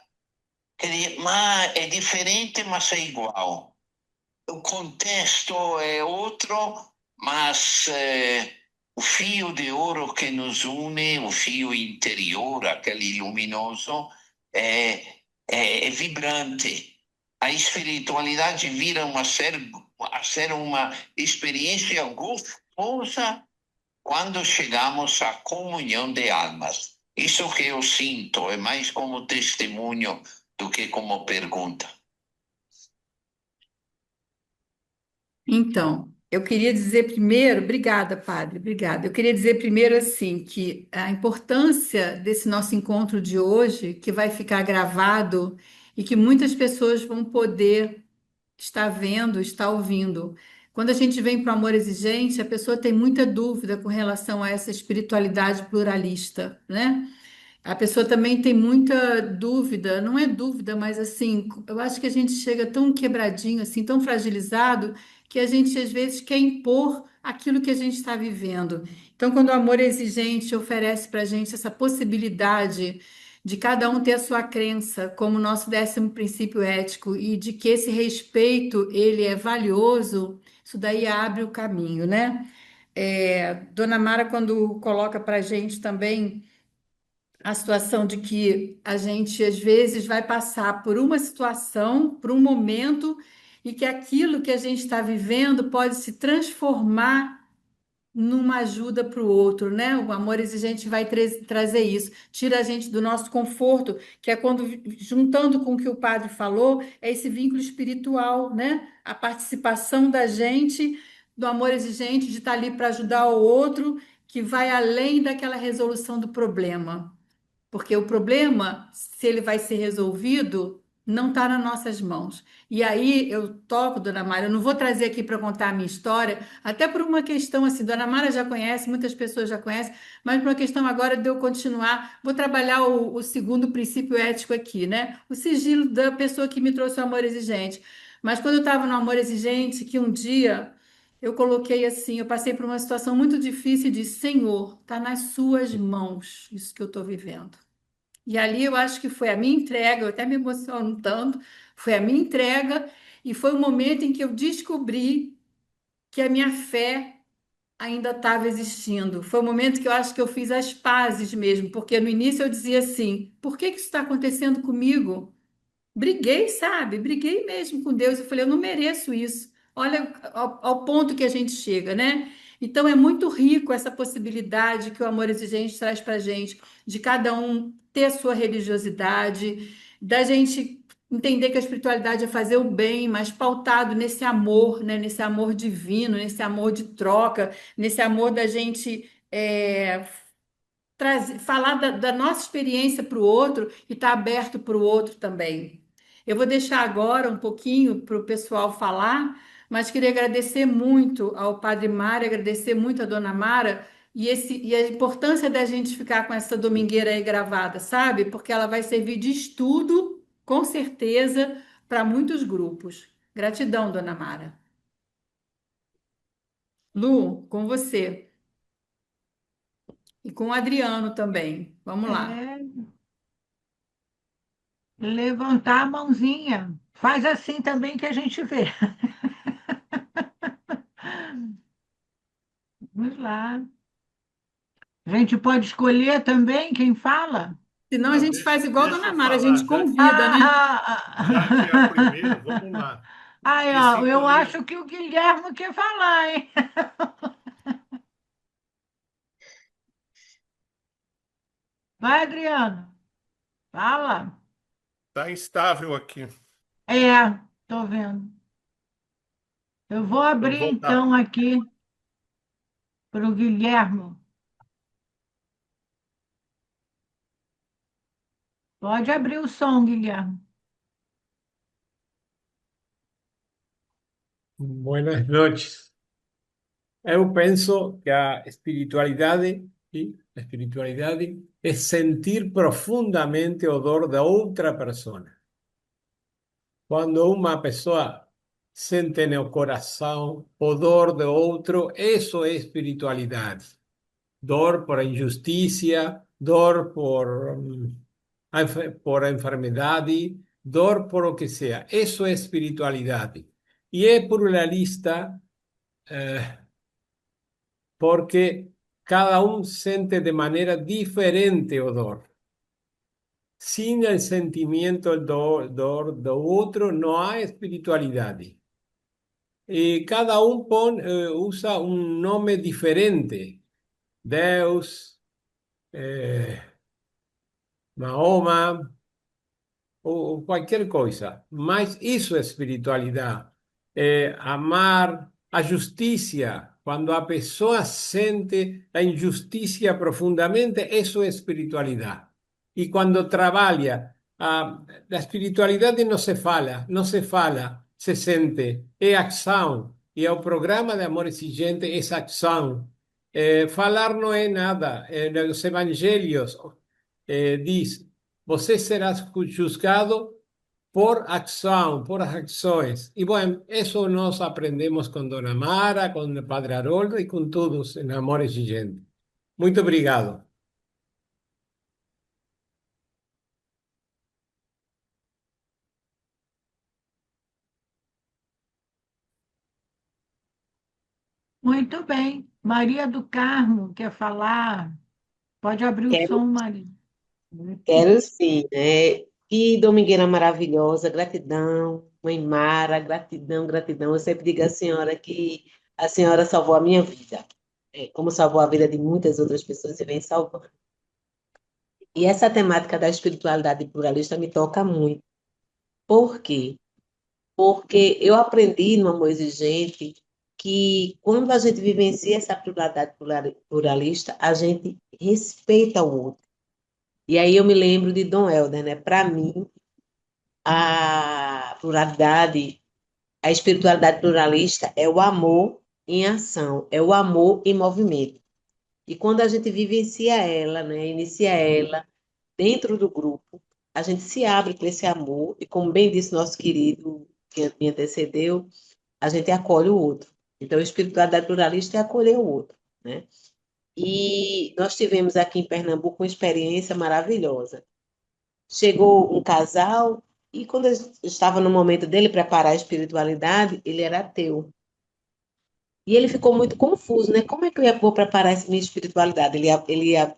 Speaker 3: mas é diferente, mas é igual. O contexto é outro, mas o fio de ouro que nos une, o fio interior, aquele luminoso, é vibrante. A espiritualidade vira a ser uma experiência gostosa quando chegamos à comunhão de almas. Isso que eu sinto é mais como testemunho do que como pergunta.
Speaker 2: Então, eu queria dizer primeiro, obrigada, padre, obrigada. Eu queria dizer primeiro assim que a importância desse nosso encontro de hoje, que vai ficar gravado e que muitas pessoas vão poder estar vendo, estar ouvindo. Quando a gente vem para o amor exigente, a pessoa tem muita dúvida com relação a essa espiritualidade pluralista, né? A pessoa também tem muita dúvida, não é dúvida, mas assim, eu acho que a gente chega tão quebradinho, assim, tão fragilizado, que a gente às vezes quer impor aquilo que a gente está vivendo. Então, quando o amor exigente oferece para a gente essa possibilidade de cada um ter a sua crença como nosso 10º princípio ético e de que esse respeito ele é valioso, isso daí abre o caminho, né? Dona Mara, quando coloca para a gente também a situação de que a gente às vezes vai passar por uma situação, por um momento, e que aquilo que a gente está vivendo pode se transformar numa ajuda para o outro, né? O amor exigente vai trazer isso, tira a gente do nosso conforto, que é quando, juntando com o que o padre falou, é esse vínculo espiritual, né? A participação da gente, do amor exigente, de estar ali para ajudar o outro, que vai além daquela resolução do problema. Porque o problema, se ele vai ser resolvido, não está nas nossas mãos. E aí eu toco, Dona Mara, eu não vou trazer aqui para contar a minha história, até por uma questão assim, Dona Mara já conhece, muitas pessoas já conhecem, mas por uma questão agora de eu continuar, vou trabalhar o segundo princípio ético aqui, né? O sigilo da pessoa que me trouxe o amor exigente. Mas quando eu estava no amor exigente, que um dia eu coloquei assim, eu passei por uma situação muito difícil e disse, Senhor, está nas suas mãos isso que eu estou vivendo. E ali eu acho que foi a minha entrega, eu até me emociono tanto, foi a minha entrega e foi o momento em que eu descobri que a minha fé ainda estava existindo. Foi o momento que eu acho que eu fiz as pazes mesmo, porque no início eu dizia assim: por que que isso está acontecendo comigo? Briguei, sabe? Briguei mesmo com Deus. Eu falei, eu não mereço isso. Olha ao ponto que a gente chega, né? Então é muito rico essa possibilidade que o amor exigente traz para a gente, de cada um ter a sua religiosidade, da gente entender que a espiritualidade é fazer o bem, mas pautado nesse amor, né? Nesse amor divino, nesse amor de troca, nesse amor da gente falar da nossa experiência para o outro e estar aberto para o outro também. Eu vou deixar agora um pouquinho para o pessoal falar, mas queria agradecer muito ao Padre Mário, agradecer muito à Dona Mara e a importância da gente ficar com essa domingueira aí gravada, sabe? Porque ela vai servir de estudo, com certeza, para muitos grupos. Gratidão, Dona Mara. Lu, com você. E com o Adriano também. Vamos lá.
Speaker 1: É, levantar a mãozinha. Faz assim também que a gente vê. Vamos lá. A gente pode escolher também quem fala?
Speaker 2: Senão a
Speaker 4: Não,
Speaker 2: gente faz igual a
Speaker 4: deixa
Speaker 2: Dona
Speaker 4: eu
Speaker 2: Mara, a gente
Speaker 4: falar,
Speaker 2: convida, né?
Speaker 1: Ah,
Speaker 4: já que é a primeira, vamos lá.
Speaker 1: ai,
Speaker 4: Que
Speaker 1: ó, eu
Speaker 4: sintonia.
Speaker 1: acho que o Guilherme quer falar, hein? Vai, Adriano, fala.
Speaker 4: Tá instável aqui.
Speaker 1: É, tô vendo. Eu vou
Speaker 4: Então,
Speaker 1: abrir
Speaker 4: voltar.
Speaker 1: então aqui para o Guilherme. Pode abrir o som, Guilherme.
Speaker 7: Buenas noches. Eu penso que a espiritualidade, sim, a espiritualidade é sentir profundamente o dor da outra pessoa. Quando uma pessoa sente no coração o dor do outro, isso é espiritualidade. Dor por injustiça, dor por enfermidade, dor por o que seja. Isso é espiritualidade. E é pluralista, porque cada um sente de maneira diferente o dor. Sin el sentimiento do outro, não há espiritualidade. E cada um usa um nome diferente. Deus, Mahoma, ou qualquer coisa. Mas isso é espiritualidade. É amar a justiça. Quando a pessoa sente a injustiça profundamente, isso é espiritualidade. E quando trabalha, a espiritualidade não se fala, não se fala, se sente. É ação. E o programa de amor exigente é ação. Falar não é nada. Os evangelhos diz: você será juzgado por ação, por ações. E, bom, isso nós aprendemos com Dona Mara, com o Padre Haroldo e com todos em Amor Exigente. Muito obrigado.
Speaker 1: Muito bem. Maria do Carmo quer falar? Pode abrir o
Speaker 8: Quero,
Speaker 1: som, Maria.
Speaker 8: quero sim, né? Que domingueira maravilhosa, gratidão, Mãe Mara, gratidão, gratidão. Eu sempre digo à senhora que a senhora salvou a minha vida, como salvou a vida de muitas outras pessoas e vem salvando. E essa temática da espiritualidade pluralista me toca muito. Por quê? Porque eu aprendi no Amor Exigente que quando a gente vivencia essa pluralidade pluralista, a gente respeita o outro. E aí eu me lembro de Dom Helder, né? Para mim, a pluralidade, a espiritualidade pluralista é o amor em ação, é o amor em movimento. E quando a gente vivencia ela, né? Inicia ela dentro do grupo, a gente se abre para esse amor e, como bem disse nosso querido que me antecedeu, a gente acolhe o outro. Então, a espiritualidade pluralista é acolher o outro, né? E nós tivemos aqui em Pernambuco uma experiência maravilhosa. Chegou um casal e quando eu estava no momento dele preparar a espiritualidade, ele era ateu. E ele ficou muito confuso, né? Como é que vou preparar essa minha espiritualidade? Ele ia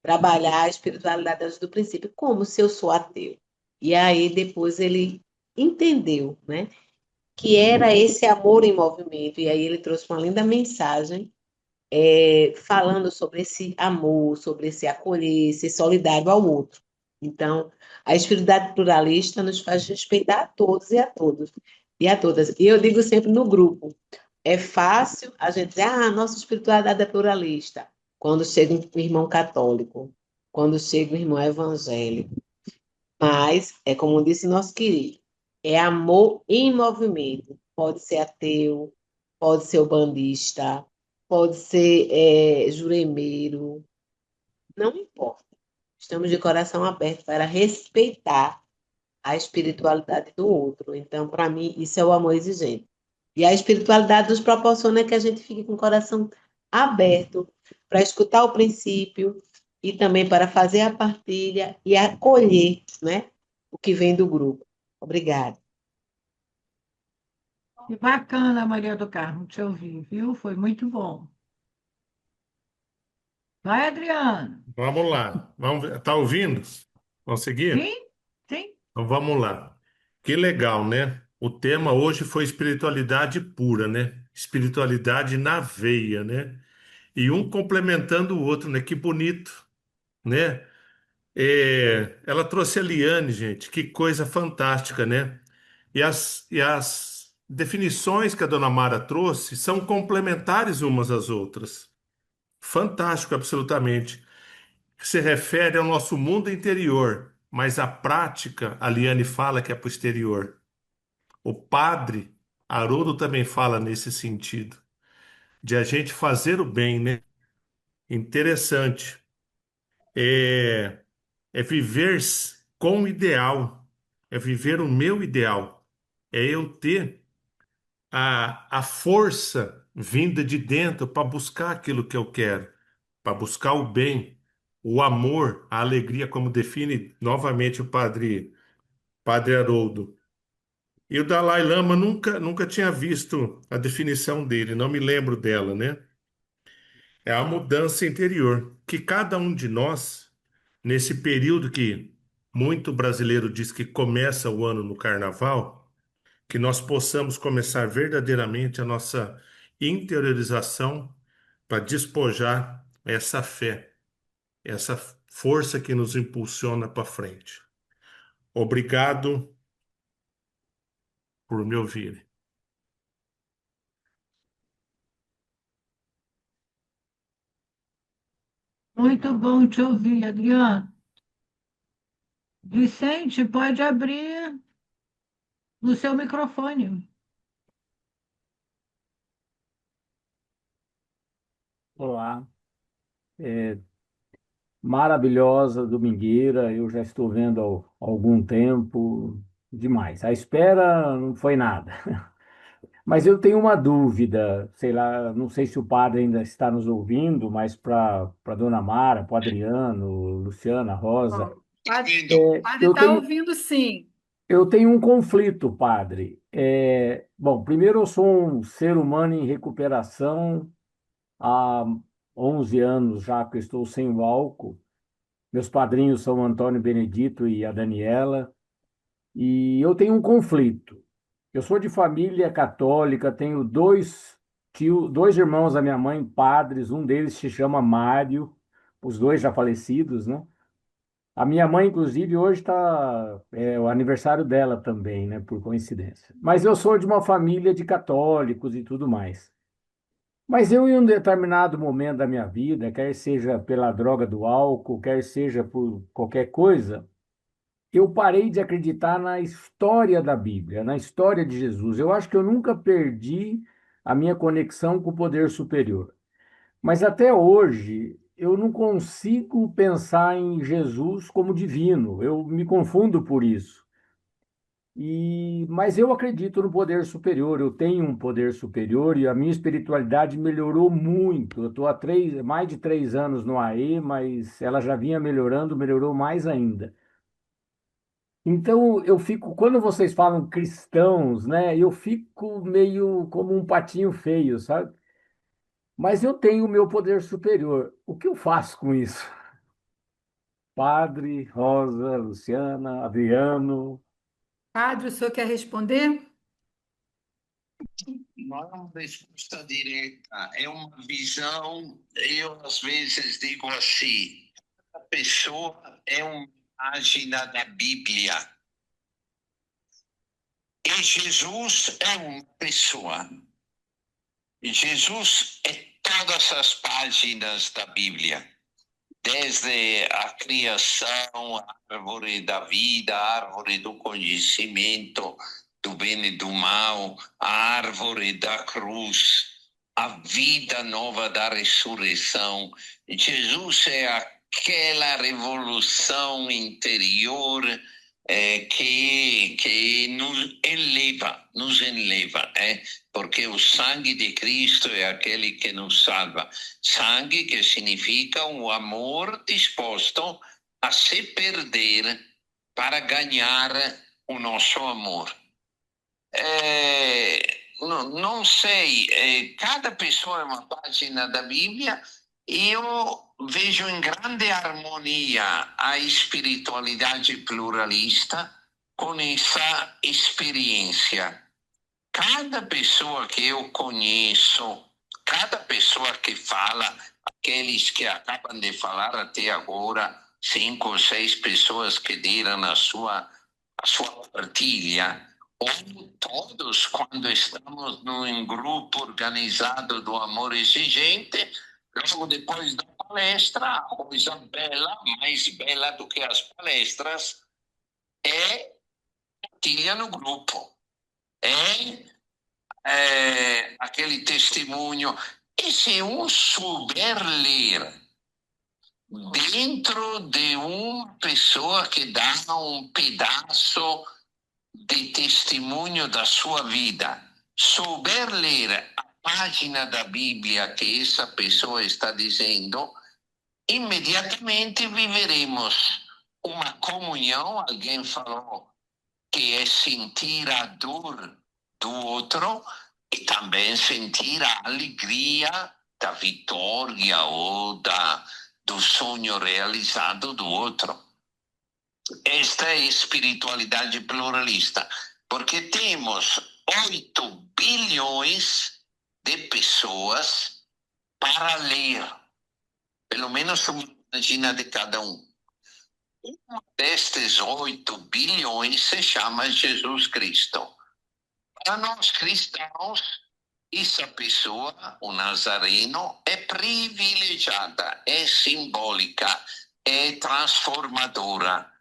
Speaker 8: trabalhar a espiritualidade desde o princípio. Como se eu sou ateu? E aí depois ele entendeu, né? Que era esse amor em movimento. E aí ele trouxe uma linda mensagem falando sobre esse amor, sobre esse acolher, ser solidário ao outro. Então, a espiritualidade pluralista nos faz respeitar a todos e a todos e a todas. E eu digo sempre no grupo, é fácil a gente dizer, nossa espiritualidade é pluralista, quando chega um irmão católico, quando chega um irmão evangélico. Mas, é como disse nosso querido, é amor em movimento. Pode ser ateu, pode ser ubandista, pode ser juremeiro, não importa. Estamos de coração aberto para respeitar a espiritualidade do outro. Então, para mim, isso é o amor exigente. E a espiritualidade nos proporciona que a gente fique com o coração aberto para escutar o princípio e também para fazer a partilha e acolher, né, o que vem do grupo. Obrigada.
Speaker 1: Que bacana, Maria do Carmo, te ouvir, viu? Foi muito bom. Vai, Adriana.
Speaker 4: Vamos lá. Tá ouvindo? Vamos seguir?
Speaker 1: Sim? Sim?
Speaker 4: Então vamos lá. Que legal, né? O tema hoje foi espiritualidade pura, né? Espiritualidade na veia, né? E um complementando o outro, né? Que bonito, né? Ela trouxe a Liane, gente, que coisa fantástica, né? E as definições que a dona Mara trouxe são complementares umas às outras. Fantástico, absolutamente. Se refere ao nosso mundo interior, mas a prática, a Liane fala que é posterior. O padre Haroldo também fala nesse sentido, de a gente fazer o bem, né? Interessante. É, é viver com o ideal, é viver o meu ideal, é eu ter a força vinda de dentro para buscar aquilo que eu quero, para buscar o bem, o amor, a alegria, como define novamente o padre Haroldo. E o Dalai Lama nunca tinha visto a definição dele, não me lembro dela, né? É a mudança interior, que cada um de nós, nesse período que muito brasileiro diz que começa o ano no carnaval, que nós possamos começar verdadeiramente a nossa interiorização para despojar essa fé, essa força que nos impulsiona para frente. Obrigado por me ouvir.
Speaker 1: Muito bom te ouvir, Adriano. Vicente, pode abrir o seu microfone.
Speaker 9: Olá, maravilhosa domingueira, eu já estou vendo há algum tempo, demais. A espera não foi nada. Mas eu tenho uma dúvida, sei lá, não sei se o padre ainda está nos ouvindo, mas para Dona Mara, para o Adriano, Luciana, Rosa,
Speaker 2: O padre
Speaker 9: eu
Speaker 2: está
Speaker 9: tenho,
Speaker 2: ouvindo, sim.
Speaker 9: eu tenho um conflito, padre. Bom, primeiro eu sou um ser humano em recuperação há 11 anos já que eu estou sem o álcool. Meus padrinhos são o Antônio Benedito e a Daniela, e eu tenho um conflito. Eu sou de família católica, tenho dois irmãos da minha mãe, padres, um deles se chama Mário, os dois já falecidos, né? A minha mãe, inclusive, hoje é o aniversário dela também, né? Por coincidência. Mas eu sou de uma família de católicos e tudo mais. Mas eu, em um determinado momento da minha vida, quer seja pela droga do álcool, quer seja por qualquer coisa, eu parei de acreditar na história da Bíblia, na história de Jesus. Eu acho que eu nunca perdi a minha conexão com o poder superior. Mas até hoje, eu não consigo pensar em Jesus como divino. Eu me confundo por isso. Mas eu acredito no poder superior, eu tenho um poder superior e a minha espiritualidade melhorou muito. Eu estou há mais de 3 anos no AE, mas ela já vinha melhorando, melhorou mais ainda. Então eu fico, quando vocês falam cristãos, né, eu fico meio como um patinho feio, sabe? Mas eu tenho o meu poder superior. O que eu faço com isso? Padre, Rosa, Luciana, Adriano.
Speaker 2: Padre, o senhor quer responder?
Speaker 3: Não é uma resposta direta, é uma visão. Eu, às vezes, digo assim: a pessoa é uma página da Bíblia e Jesus é uma pessoa. E Jesus é todas as páginas da Bíblia, desde a criação, a árvore da vida, a árvore do conhecimento do bem e do mal, a árvore da cruz, a vida nova da ressurreição. Jesus é aquela revolução interior que nos eleva, porque o sangue de Cristo é aquele que nos salva. Sangue que significa um amor disposto a se perder para ganhar o nosso amor. Não sei, cada pessoa é uma página da Bíblia e eu vejo em grande harmonia a espiritualidade pluralista com essa experiência. Cada pessoa que eu conheço, cada pessoa que fala, aqueles que acabam de falar até agora, 5 ou 6 pessoas que deram a sua partilha, ou todos, quando estamos num grupo organizado do Amor Exigente, logo depois da palestra, a coisa bela, mais bela do que as palestras, é partilha no grupo. É aquele testemunho. E se um souber ler dentro de uma pessoa que dá um pedaço de testemunho da sua vida, souber ler a página da Bíblia que essa pessoa está dizendo, imediatamente viveremos uma comunhão. Alguém falou que é sentir a dor do outro e também sentir a alegria da vitória ou do sonho realizado do outro. Esta é espiritualidade pluralista, porque temos 8 bilhões de pessoas para ler, pelo menos uma página de cada um. Uma destes 8 bilhões se chama Jesus Cristo. Para nós cristãos, essa pessoa, o Nazareno, é privilegiada, é simbólica, é transformadora,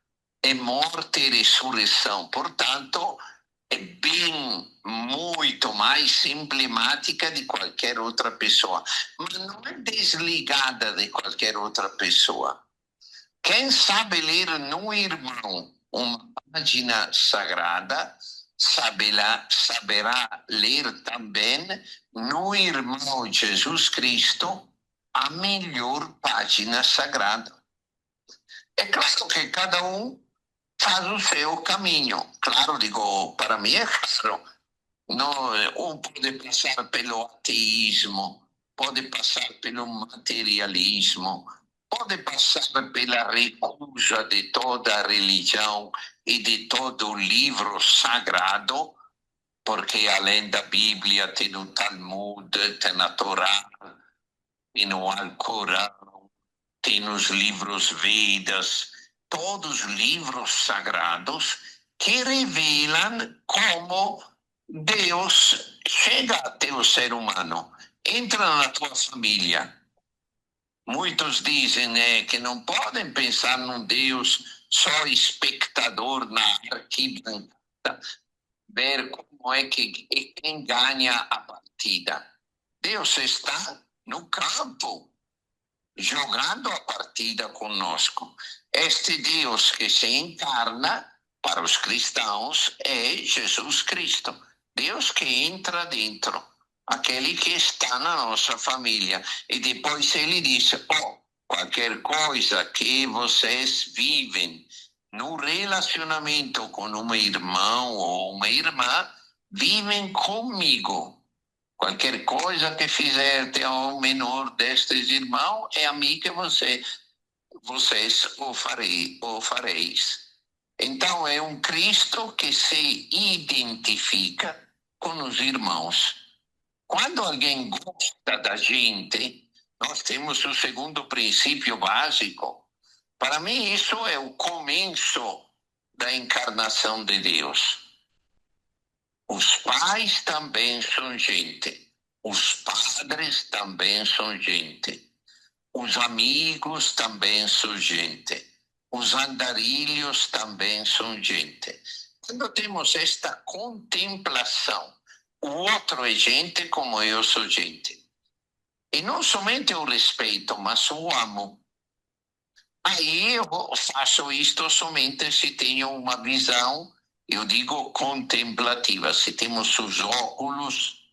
Speaker 3: é morte e ressurreição. Portanto, é bem muito mais emblemática de qualquer outra pessoa, mas não é desligada de qualquer outra pessoa. Quem sabe ler no irmão uma página sagrada, saberá ler também no irmão Jesus Cristo a melhor página sagrada. É claro que cada um faz o seu caminho. Claro, digo, para mim é claro. Não, um pode passar pelo ateísmo, pode passar pelo materialismo, pode passar pela recusa de toda a religião e de todo o livro sagrado, porque além da Bíblia tem o Talmud, tem a Torá, tem o Alcorão, tem os livros Vedas, todos os livros sagrados que revelam como Deus chega até o ser humano, entra na tua família. Muitos dizem que não podem pensar num Deus só espectador na arquibancada, ver como é que quem ganha a partida. Deus está no campo, jogando a partida conosco. Este Deus que se encarna para os cristãos é Jesus Cristo. Deus que entra dentro, aquele que está na nossa família. E depois ele disse, qualquer coisa que vocês vivem no relacionamento com um irmão ou uma irmã, vivem comigo. Qualquer coisa que fizerem ao menor destes irmãos, é a mim que vocês o fareis. Então, é um Cristo que se identifica com os irmãos. Quando alguém gosta da gente, nós temos o segundo princípio básico. Para mim, isso é o começo da encarnação de Deus. Os pais também são gente. Os padres também são gente. Os amigos também são gente. Os andarilhos também são gente. Quando temos esta contemplação, o outro é gente como eu sou gente. E não somente o respeito, mas o amo. Aí eu faço isto somente se tenho uma visão, eu digo contemplativa, se temos os óculos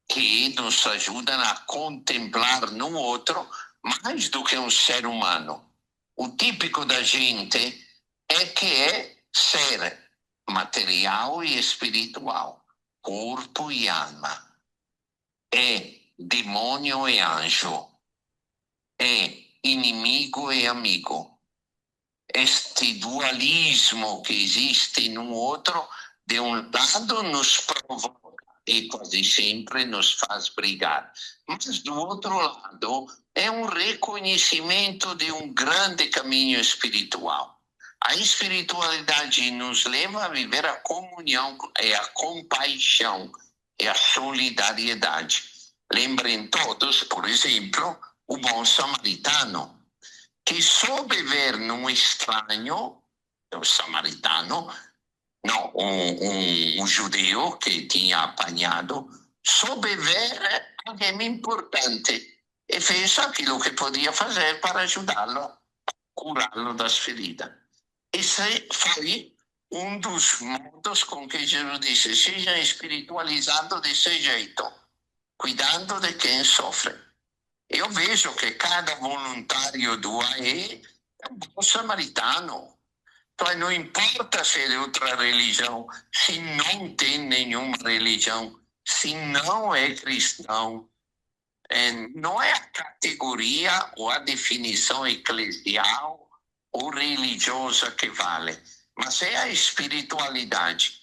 Speaker 3: que nos ajudam a contemplar no outro mais do que um ser humano. O típico da gente é que é ser material e espiritual, corpo e alma. É demônio e anjo. É inimigo e amigo. Este dualismo que existe no outro, de um lado nos provoca e quase sempre nos faz brigar. Mas do outro lado, é um reconhecimento de um grande caminho espiritual. A espiritualidade nos leva a viver a comunhão, é a compaixão, é a solidariedade. Lembrem todos, por exemplo, o bom samaritano, que soube ver num estranho, o samaritano, não, um judeu que tinha apanhado soube ver alguém importante e fez aquilo que podia fazer para ajudá-lo a curá-lo das feridas. Esse foi um dos modos com que Jesus disse: seja espiritualizado desse jeito, cuidando de quem sofre. Eu vejo que cada voluntário do AE é um bom samaritano. Então, não importa se é de outra religião, se não tem nenhuma religião, se não é cristão, não é a categoria ou a definição eclesial ou religiosa que vale, mas é a espiritualidade.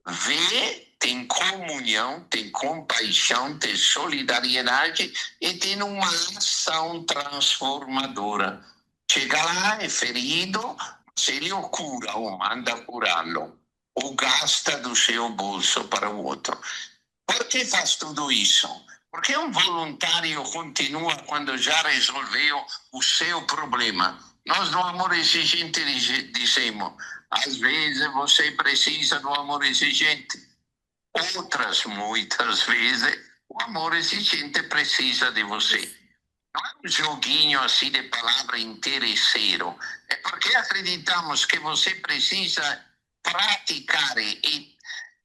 Speaker 3: Vê, tem comunhão, tem compaixão, tem solidariedade e tem uma ação transformadora. Chega lá, é ferido, se ele o cura ou manda curá-lo, ou gasta do seu bolso para o outro. Por que faz tudo isso? Porque um voluntário continua quando já resolveu o seu problema. Nós, no Amor Exigente, dizemos: às vezes você precisa do amor exigente, outras, muitas vezes, o amor exigente precisa de você. Não é um joguinho assim de palavra interesseiro. É porque acreditamos que você precisa praticar e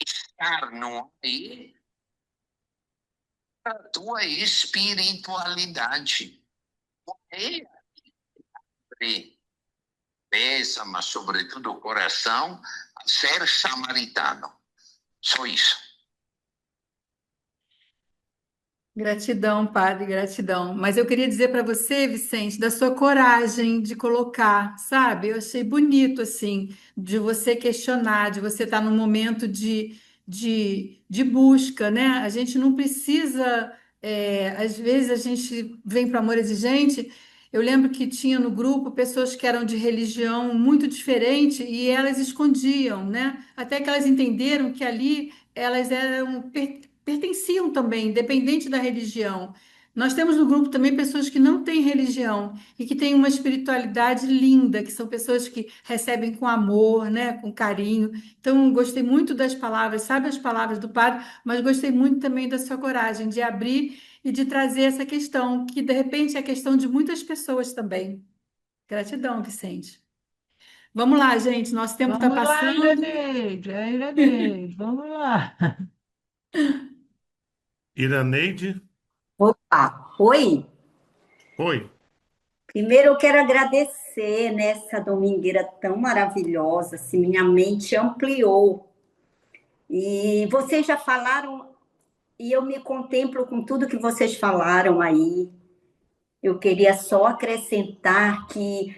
Speaker 3: estar no aí a tua espiritualidade. É cabeça, mas sobretudo o coração, a ser samaritano. Só isso.
Speaker 2: Gratidão, padre, gratidão. Mas eu queria dizer para você, Vicente, da sua coragem de colocar, sabe? Eu achei bonito, assim, de você questionar, de você estar num momento de busca, né? A gente não precisa, às vezes a gente vem para o amor exigente. Eu lembro que tinha no grupo pessoas que eram de religião muito diferente e elas escondiam, né? Até que elas entenderam que ali elas eram pertenciam também, independente da religião. Nós temos no grupo também pessoas que não têm religião e que têm uma espiritualidade linda, que são pessoas que recebem com amor, né, com carinho. Então, gostei muito das palavras, sabe as palavras do padre, mas gostei muito também da sua coragem de abrir e de trazer essa questão, que de repente é a questão de muitas pessoas também. Gratidão, Vicente. Vamos lá, gente, nosso tempo está
Speaker 1: Vamos lá,
Speaker 2: passando.
Speaker 1: Iraneide, é Iraneide, vamos lá.
Speaker 4: Iraneide,
Speaker 10: Opa, oi.
Speaker 4: oi.
Speaker 10: Primeiro eu quero agradecer nessa domingueira tão maravilhosa, assim, minha mente ampliou. E vocês já falaram, e eu me contemplo com tudo que vocês falaram aí. Eu queria só acrescentar que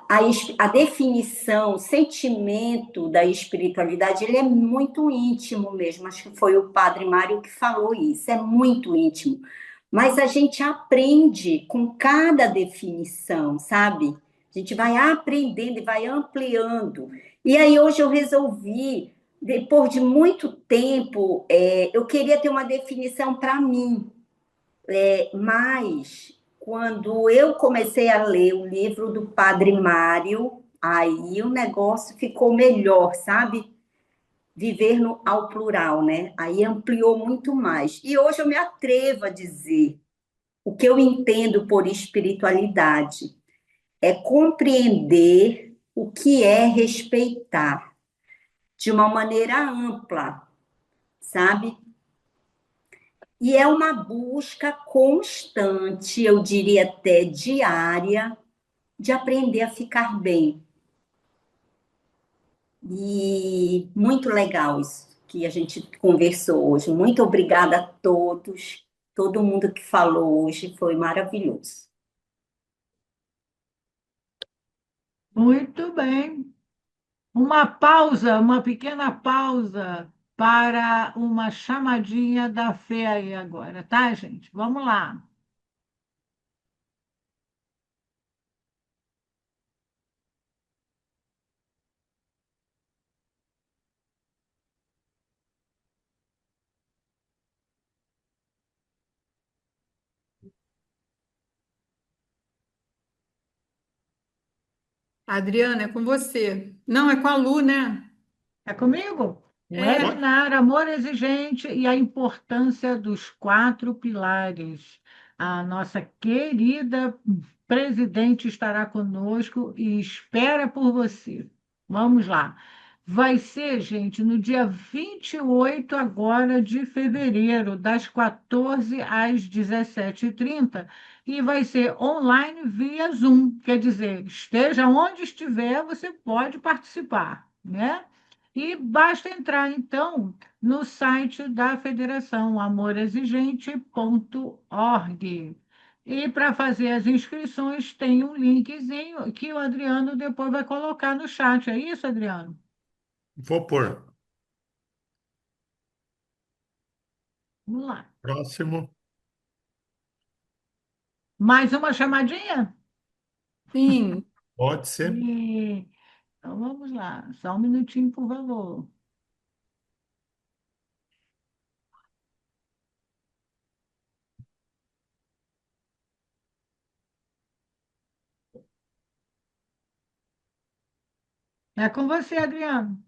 Speaker 10: a definição, o sentimento da espiritualidade, ele é muito íntimo mesmo. Acho que foi o Padre Mário que falou isso, é muito íntimo. Mas a gente aprende com cada definição, sabe? A gente vai aprendendo e vai ampliando. E aí hoje eu resolvi, depois de muito tempo, eu queria ter uma definição para mim, mas quando eu comecei a ler o livro do Padre Mário, aí o negócio ficou melhor, sabe? Viver no, ao plural, né? Aí ampliou muito mais. E hoje eu me atrevo a dizer o que eu entendo por espiritualidade é compreender o que é respeitar de uma maneira ampla, sabe? E é uma busca constante, eu diria até diária, de aprender a ficar bem. E muito legal isso que a gente conversou hoje. Muito obrigada a todos, todo mundo que falou hoje, foi maravilhoso.
Speaker 1: Muito bem. Uma pausa, uma pequena pausa para uma chamadinha da fé aí agora, tá, gente? Vamos lá.
Speaker 2: Adriana, é com você. Não, é com a Lu, né?
Speaker 1: É comigo?
Speaker 7: Pode?
Speaker 1: Webinar Amor Exigente e a importância dos quatro pilares. A nossa querida presidente estará conosco e espera por você. Vamos lá. Vai ser, gente, no dia 28 agora de fevereiro, das 14 às 17h30, e vai ser online via Zoom. Quer dizer, esteja onde estiver, você pode participar, né? E basta entrar, então, no site da Federação amorexigente.org. E para fazer as inscrições, tem um linkzinho que o Adriano depois vai colocar no chat. É isso, Adriano?
Speaker 4: Vou pôr.
Speaker 1: Vamos lá.
Speaker 4: Próximo.
Speaker 1: Mais uma chamadinha?
Speaker 2: Sim,
Speaker 4: Pode ser.
Speaker 1: Então vamos lá. Só um minutinho, por favor. É com você, Adriano.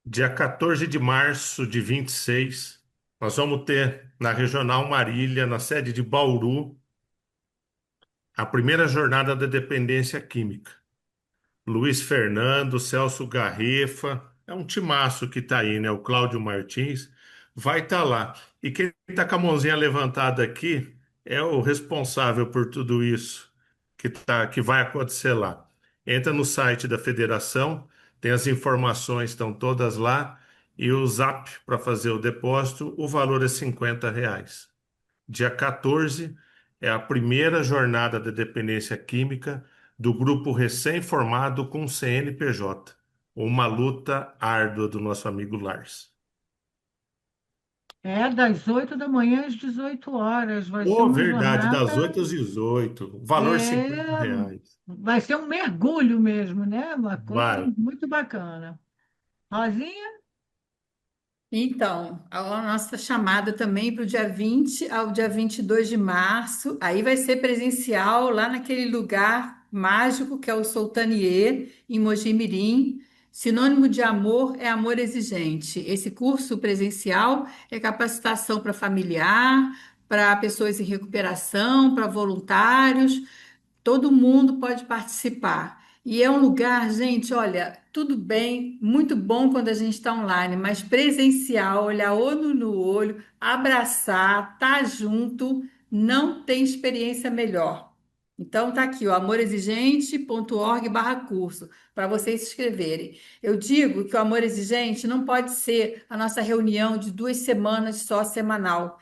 Speaker 4: Dia 14 de março de 26, nós vamos ter na Regional Marília, na sede de Bauru, a primeira jornada da dependência química. Luiz Fernando, Celso Garrefa, é um timaço que está aí, né? O Cláudio Martins vai estar lá. E quem está com a mãozinha levantada aqui é o responsável por tudo isso que vai acontecer lá. Entra no site da federação, tem as informações, estão todas lá, e o zap para fazer o depósito, o valor é R$ 50. Dia 14 é a primeira jornada de dependência química do grupo recém-formado com CNPJ. Uma luta árdua do nosso amigo Lars.
Speaker 1: É das 8 da manhã às 18 horas. Vai ser
Speaker 4: Oh,
Speaker 1: uma
Speaker 4: verdade, das
Speaker 1: jornada.
Speaker 4: 8 às 18. Valor
Speaker 1: É,
Speaker 4: R$ 50.
Speaker 1: vai ser um mergulho mesmo, né? Uma coisa
Speaker 4: Vai.
Speaker 1: muito bacana. Rosinha?
Speaker 2: então, a nossa chamada também para o dia 20 ao dia 22 de março, aí vai ser presencial lá naquele lugar mágico que é o Soltanier, em Mojimirim. Sinônimo de amor é amor exigente. Esse curso presencial é capacitação para familiar, para pessoas em recuperação, para voluntários. Todo mundo pode participar. E é um lugar, gente, olha, tudo bem, muito bom quando a gente está online, mas presencial, olhar olho no olho, abraçar, estar junto, não tem experiência melhor. Então tá aqui, o amorexigente.org/curso, para vocês se inscreverem. Eu digo que o Amor Exigente não pode ser a nossa reunião de 2 semanas só semanal.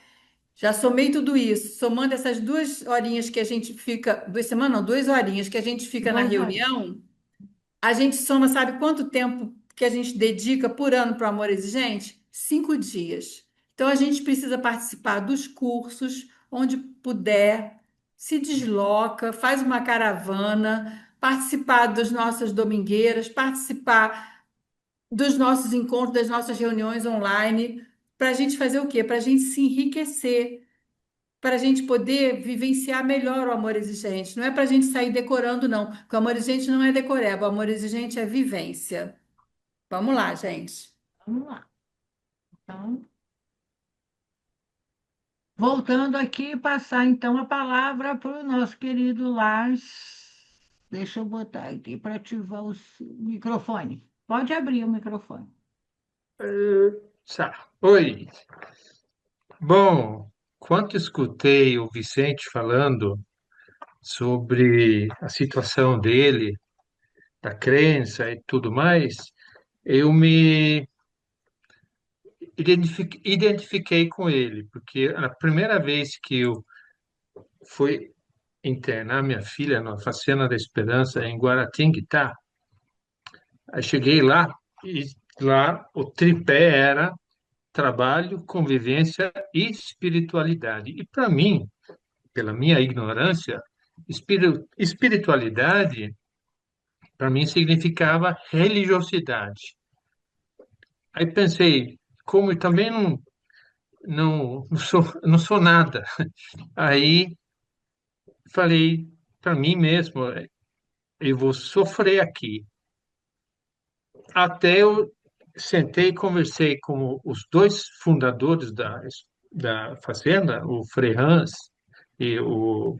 Speaker 2: Já somei tudo isso, somando essas 2 horinhas que a gente fica, 2 semanas, não, 2 horinhas que a gente fica na
Speaker 1: 2 horas.
Speaker 2: reunião, a gente soma, sabe quanto tempo que a gente dedica por ano para o Amor Exigente? 5 dias. Então a gente precisa participar dos cursos, onde puder, se desloca, faz uma caravana, participar das nossas domingueiras, participar dos nossos encontros, das nossas reuniões online, para a gente fazer o quê? Para a gente se enriquecer, para a gente poder vivenciar melhor o amor exigente. Não é para a gente sair decorando, não. Porque o amor exigente não é decoreba, o amor exigente é vivência. Vamos lá, gente.
Speaker 1: Vamos lá. Então, voltando aqui, passar então a palavra para o nosso querido Lars. Deixa eu botar aqui para ativar o microfone. Pode abrir o microfone.
Speaker 11: Tá. Oi. Bom, quando escutei o Vicente falando sobre a situação dele, da crença e tudo mais, eu me identifiquei com ele, porque a primeira vez que eu fui internar minha filha na Facena da Esperança, em Guaratinguetá, aí cheguei lá e lá o tripé era trabalho, convivência e espiritualidade. E para mim, pela minha ignorância, espiritualidade para mim significava religiosidade. Aí pensei, como eu também não sou nada. Aí falei para mim mesmo, eu vou sofrer aqui até eu sentei e conversei com os dois fundadores da fazenda, o Frei Hans e o...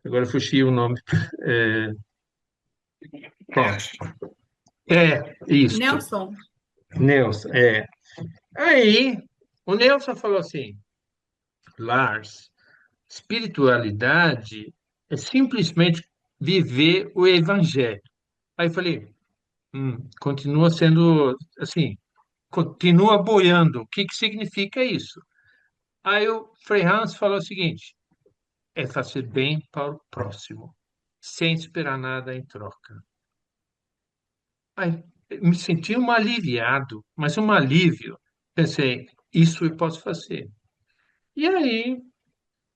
Speaker 11: Agora fugiu o nome. É, pronto. Isto.
Speaker 2: Nelson,
Speaker 11: Nelson, é. Aí, o Nelson falou assim, Lars, espiritualidade é simplesmente viver o evangelho. Aí eu falei, continua sendo assim, continua boiando. O que que significa isso? Aí o Frei Hans falou o seguinte, é fazer bem para o próximo, sem esperar nada em troca. Aí eu me senti um aliviado, mas um alívio. Pensei, isso eu posso fazer. E aí,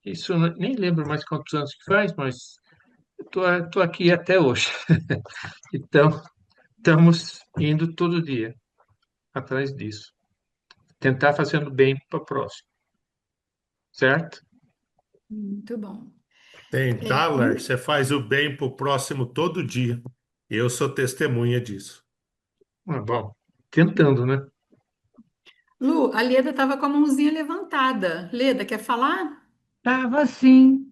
Speaker 11: isso eu nem lembro mais quantos anos que faz, mas estou aqui até hoje. Então, estamos indo todo dia atrás disso. Tentar fazendo bem para o próximo, certo?
Speaker 2: muito bom.
Speaker 4: Tentar, Lar, você faz o bem pro próximo todo dia. Eu sou testemunha disso.
Speaker 11: Bom, tentando, né?
Speaker 2: Lu, a Leda estava com a mãozinha levantada. Leda, quer falar?
Speaker 1: Estava assim.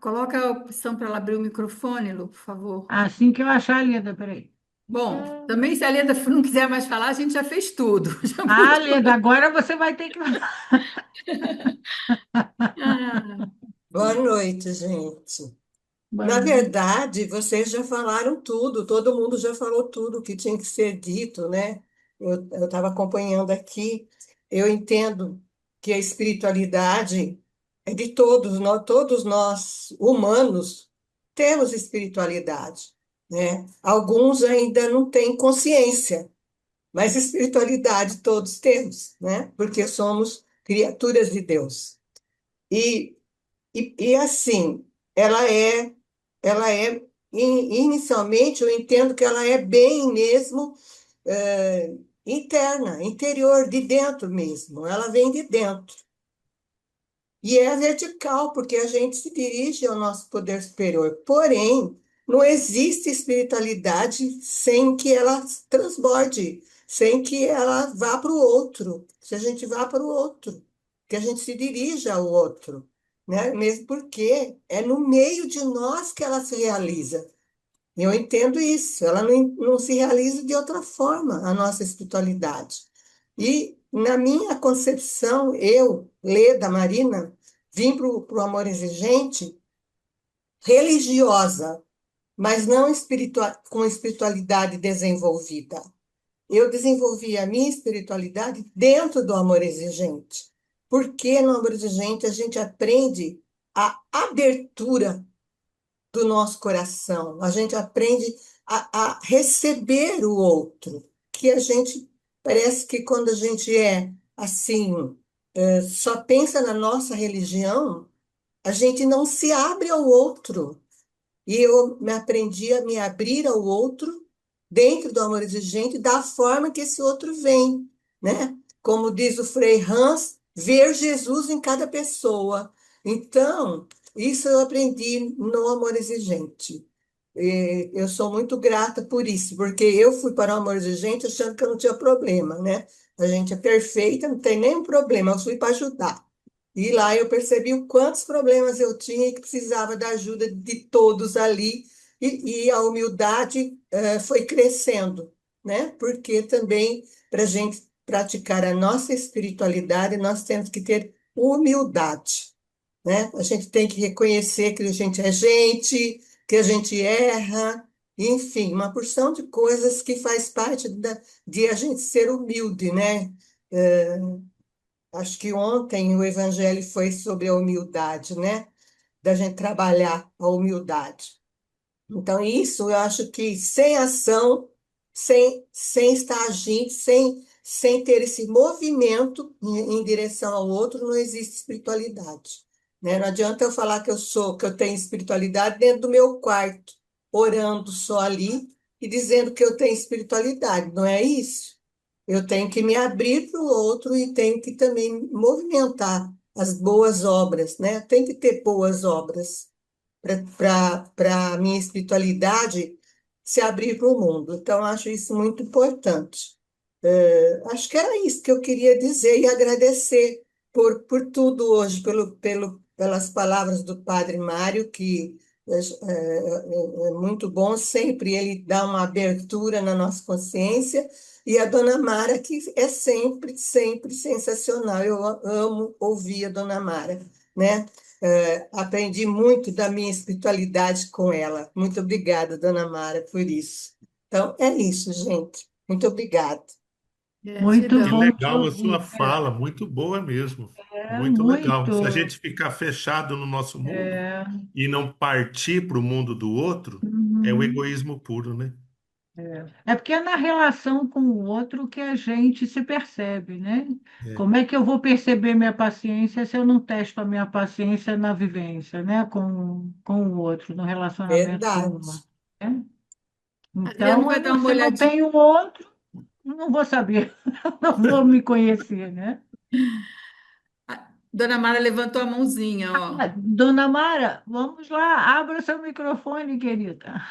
Speaker 2: Coloca a opção para ela abrir o microfone, Lu, por favor.
Speaker 1: Assim que eu achar a Leda, peraí.
Speaker 2: Bom, também se a Leda não quiser mais falar, a gente já fez tudo. Já
Speaker 1: Ah,
Speaker 2: botou.
Speaker 1: Leda, agora você vai ter que.
Speaker 2: Ah,
Speaker 12: Boa noite, gente. Na
Speaker 1: Bom,
Speaker 12: verdade, vocês já falaram tudo, todo mundo já falou tudo que tinha que ser dito, né? Eu estava acompanhando aqui, eu entendo que a espiritualidade é de todos nós humanos temos espiritualidade, né? Alguns ainda não têm consciência, mas espiritualidade todos temos, né? Porque somos criaturas de Deus. E assim, ela é, inicialmente, eu entendo que ela é bem mesmo interna, interior, de dentro mesmo. Ela vem de dentro. E é vertical, porque a gente se dirige ao nosso poder superior. Porém, não existe espiritualidade sem que ela transborde, sem que ela vá para o outro, se a gente vá para o outro, que a gente se dirija ao outro, né? Mesmo porque é no meio de nós que ela se realiza. Eu entendo isso, ela não se realiza de outra forma, a nossa espiritualidade. E, na minha concepção, eu, Leda Marina, vim para o amor exigente religiosa, mas não com espiritualidade desenvolvida. Eu desenvolvi a minha espiritualidade dentro do amor exigente. Porque no amor exigente a gente aprende a abertura do nosso coração, a gente aprende a receber o outro, que a gente parece que quando a gente é assim, só pensa na nossa religião, a gente não se abre ao outro. E eu me aprendi a me abrir ao outro dentro do amor exigente da forma que esse outro vem, né? Como diz o Frei Hans, ver Jesus em cada pessoa. Então, isso eu aprendi no amor exigente. E eu sou muito grata por isso, porque eu fui para o amor exigente achando que eu não tinha problema, né? A gente é perfeita, não tem nenhum problema, eu fui para ajudar. E lá eu percebi o quantos problemas eu tinha e que precisava da ajuda de todos ali, e a humildade foi crescendo, né? Porque também, para a gente praticar a nossa espiritualidade, nós temos que ter humildade, né? A gente tem que reconhecer que a gente é gente, que a gente erra, enfim, uma porção de coisas que faz parte de a gente ser humilde, né? Eh, Acho que ontem o evangelho foi sobre a humildade, né? Da gente trabalhar a humildade. Então, isso eu acho que sem ação, sem estar agindo, sem ter esse movimento em direção ao outro, não existe espiritualidade, né? Não adianta eu falar que eu tenho espiritualidade dentro do meu quarto, orando só ali e dizendo que eu tenho espiritualidade. Não é isso? Eu tenho que me abrir para o outro e tenho que também movimentar as boas obras, né? Tem que ter boas obras para a minha espiritualidade se abrir para o mundo. Então, acho isso muito importante. Acho que era isso que eu queria dizer e agradecer por tudo hoje, pelas palavras do Padre Mário, que é muito bom, sempre ele dá uma abertura na nossa consciência, e a Dona Mara, que é sempre, sempre sensacional. Eu amo ouvir a Dona Mara, né? Aprendi muito da minha espiritualidade com ela. Muito obrigada, Dona Mara, por isso. Então, é isso, gente. Muito obrigada.
Speaker 1: Muito
Speaker 4: Que
Speaker 2: Gratidão.
Speaker 1: bom te
Speaker 4: legal a sua
Speaker 1: ouvir.
Speaker 4: fala, muito boa mesmo. Muito legal. Se a
Speaker 1: Muito.
Speaker 4: gente ficar fechado no nosso mundo
Speaker 1: É,
Speaker 4: e não partir para o mundo do outro, é o
Speaker 1: uhum.
Speaker 4: egoísmo puro, né?
Speaker 1: É porque é na relação com o outro que a gente se percebe, né?
Speaker 4: É,
Speaker 1: Como é que eu vou perceber minha paciência se eu não testo a minha paciência na vivência, né? Com o outro, no relacionamento com o outro,
Speaker 12: Verdade.
Speaker 1: né?
Speaker 2: Adriano
Speaker 1: Então,
Speaker 2: vai dar uma
Speaker 1: se não
Speaker 2: olhadinha.
Speaker 1: tem o outro, não vou saber, não vou me conhecer, né?
Speaker 2: A Dona Mara levantou a mãozinha, ó.
Speaker 1: Dona Mara, vamos lá, abra seu microfone, querida.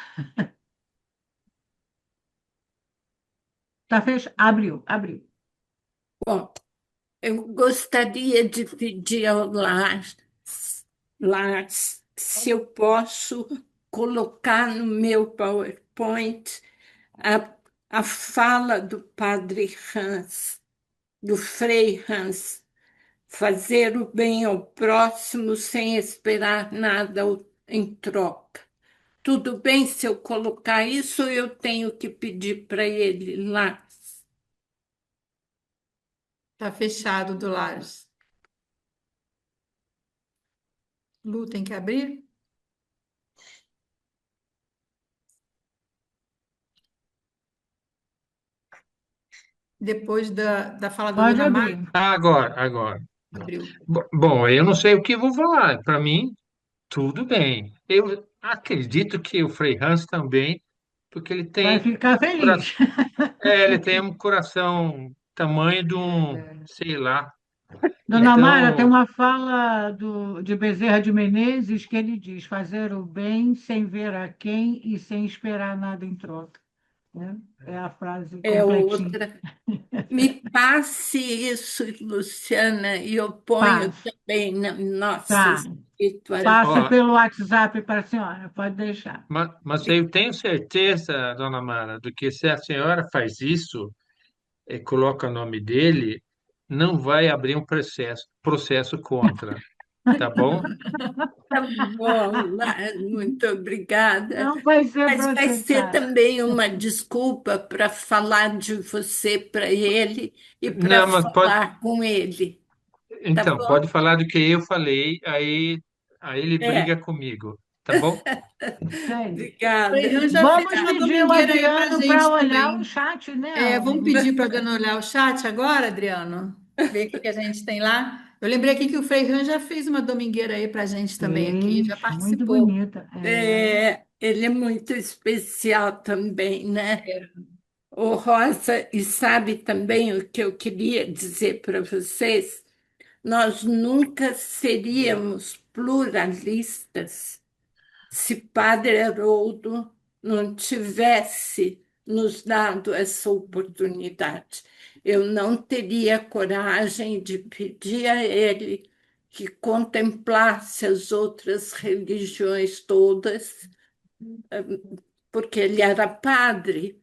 Speaker 1: Tá fechado? Abriu, abriu.
Speaker 5: Bom, eu gostaria de pedir ao Lars, se eu posso colocar no meu PowerPoint a, a fala do Padre Hans, do Frei Hans, fazer o bem ao próximo sem esperar nada em troca. Tudo bem se eu colocar isso ou eu tenho que pedir para ele lá?
Speaker 2: Tá fechado do Lars. Lu, tem que abrir? Depois da fala da
Speaker 1: Pode
Speaker 2: Dona Mara,
Speaker 1: abrir.
Speaker 11: Agora.
Speaker 2: abriu.
Speaker 11: Bom, eu não sei o que vou falar. Para mim, tudo bem. Eu acredito que o Frei Hans também, porque ele
Speaker 1: Vai
Speaker 11: tem
Speaker 1: ficar
Speaker 11: cora-
Speaker 1: feliz.
Speaker 11: ele tem um coração tamanho de um, sei lá.
Speaker 1: Dona Mara, tem
Speaker 11: Então,
Speaker 1: uma fala de Bezerra de Menezes que ele diz: fazer o bem sem ver a quem e sem esperar nada em troca. Né? É a frase
Speaker 5: É
Speaker 1: completinha.
Speaker 5: outra. Me passe isso, Luciana, e eu ponho
Speaker 1: Paz.
Speaker 5: também na nossa
Speaker 1: Tá. Passa
Speaker 5: espiritualidade.
Speaker 11: ó,
Speaker 1: pelo WhatsApp para a senhora, pode deixar.
Speaker 11: mas eu tenho certeza, dona Mara, do que se a senhora faz isso e coloca o nome dele, não vai abrir um processo contra, tá bom?
Speaker 5: Tá bom, muito obrigada.
Speaker 1: Não vai ser
Speaker 5: Mas vai ser
Speaker 1: processado.
Speaker 5: também uma desculpa para falar de você para ele e para
Speaker 11: Não, mas pode,
Speaker 5: falar com ele, tá
Speaker 11: então,
Speaker 5: bom?
Speaker 11: pode falar do que eu falei, aí ele
Speaker 5: É,
Speaker 11: briga comigo, tá bom?
Speaker 1: Isso aí.
Speaker 2: O Frei
Speaker 5: obrigada.
Speaker 2: Han já fez
Speaker 1: Vamos
Speaker 2: uma
Speaker 1: pedir o
Speaker 2: domingueira aí para
Speaker 1: Adriano para
Speaker 2: gente
Speaker 1: olhar o
Speaker 2: também.
Speaker 1: chat, né?
Speaker 2: Vamos pedir para a Dona olhar o chat agora, Adriano? Ver o que que a gente tem lá. Eu lembrei aqui que o Frei Han já fez uma domingueira aí para a gente também aqui, já
Speaker 1: Fez, muito
Speaker 2: participou.
Speaker 1: bonita.
Speaker 5: Ele é muito especial também, né? Ô, Rosa, e sabe também o que eu queria dizer para vocês? Nós nunca seríamos pluralistas se Padre Haroldo não tivesse nos dado essa oportunidade. Eu não teria coragem de pedir a ele que contemplasse as outras religiões todas, porque ele era padre.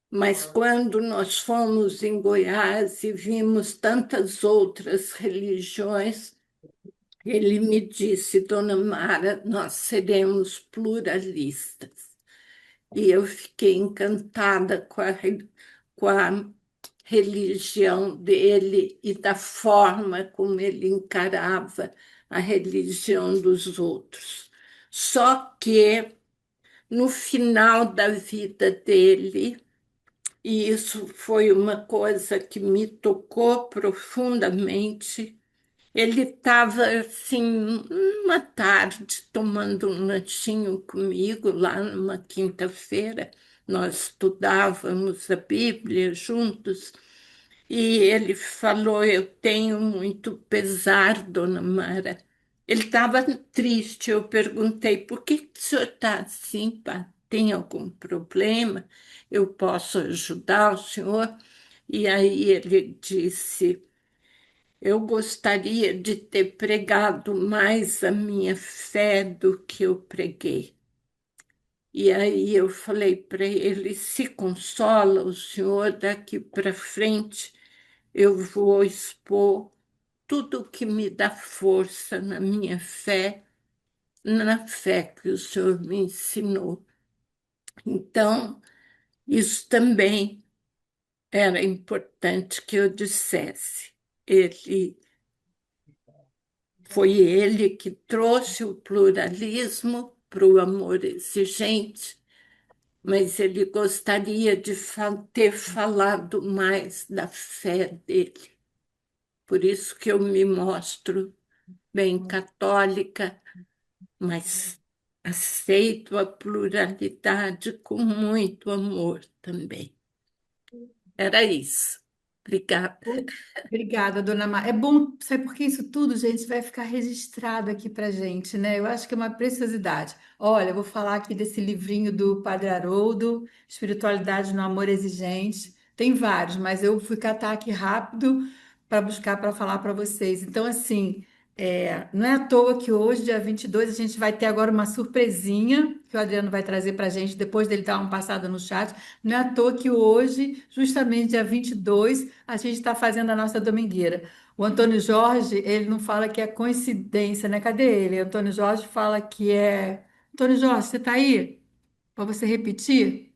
Speaker 5: Mas quando nós fomos em Goiás e vimos tantas outras religiões, ele me disse, Dona Mara, nós seremos pluralistas. E eu fiquei encantada com a religião dele e da forma como ele encarava a religião dos outros. Só que, no final da vida dele, e isso foi uma coisa que me tocou profundamente. Ele estava assim, uma tarde, tomando um lanchinho comigo lá numa quinta-feira. Nós estudávamos a Bíblia juntos. E ele falou: Eu tenho muito pesar, dona Mara. Ele estava triste. Eu perguntei: Por que que o senhor está assim, pai? tem algum problema, eu posso ajudar o senhor? E aí ele disse: eu gostaria de ter pregado mais a minha fé do que eu preguei. E aí eu falei para ele: se consola o senhor, daqui para frente eu vou expor tudo que me dá força na fé que o senhor me ensinou. Então, isso também era importante que eu dissesse. Foi ele que trouxe o pluralismo para o amor exigente, mas ele gostaria de ter falado mais da fé dele. Por isso que eu me mostro bem católica, mas aceito a pluralidade com muito amor também. Era isso. Obrigada.
Speaker 2: Obrigada, dona Mar. É bom, sabe por que isso tudo, gente, vai ficar registrado aqui para gente, né? Eu acho que é uma preciosidade. Olha, eu vou falar aqui desse livrinho do Padre Haroldo, Espiritualidade no Amor Exigente. Tem vários, mas eu fui catar aqui rápido para buscar para falar para vocês. Então, assim, não é à toa que hoje, dia 22, a gente vai ter agora uma surpresinha que o Adriano vai trazer para a gente, depois dele dar uma passada no chat. Não é à toa que hoje, justamente dia 22, a gente está fazendo a nossa domingueira. O Antônio Jorge, ele não fala que é coincidência, né? Cadê ele? O Antônio Jorge fala que é. Antônio Jorge, você está aí? Para você repetir?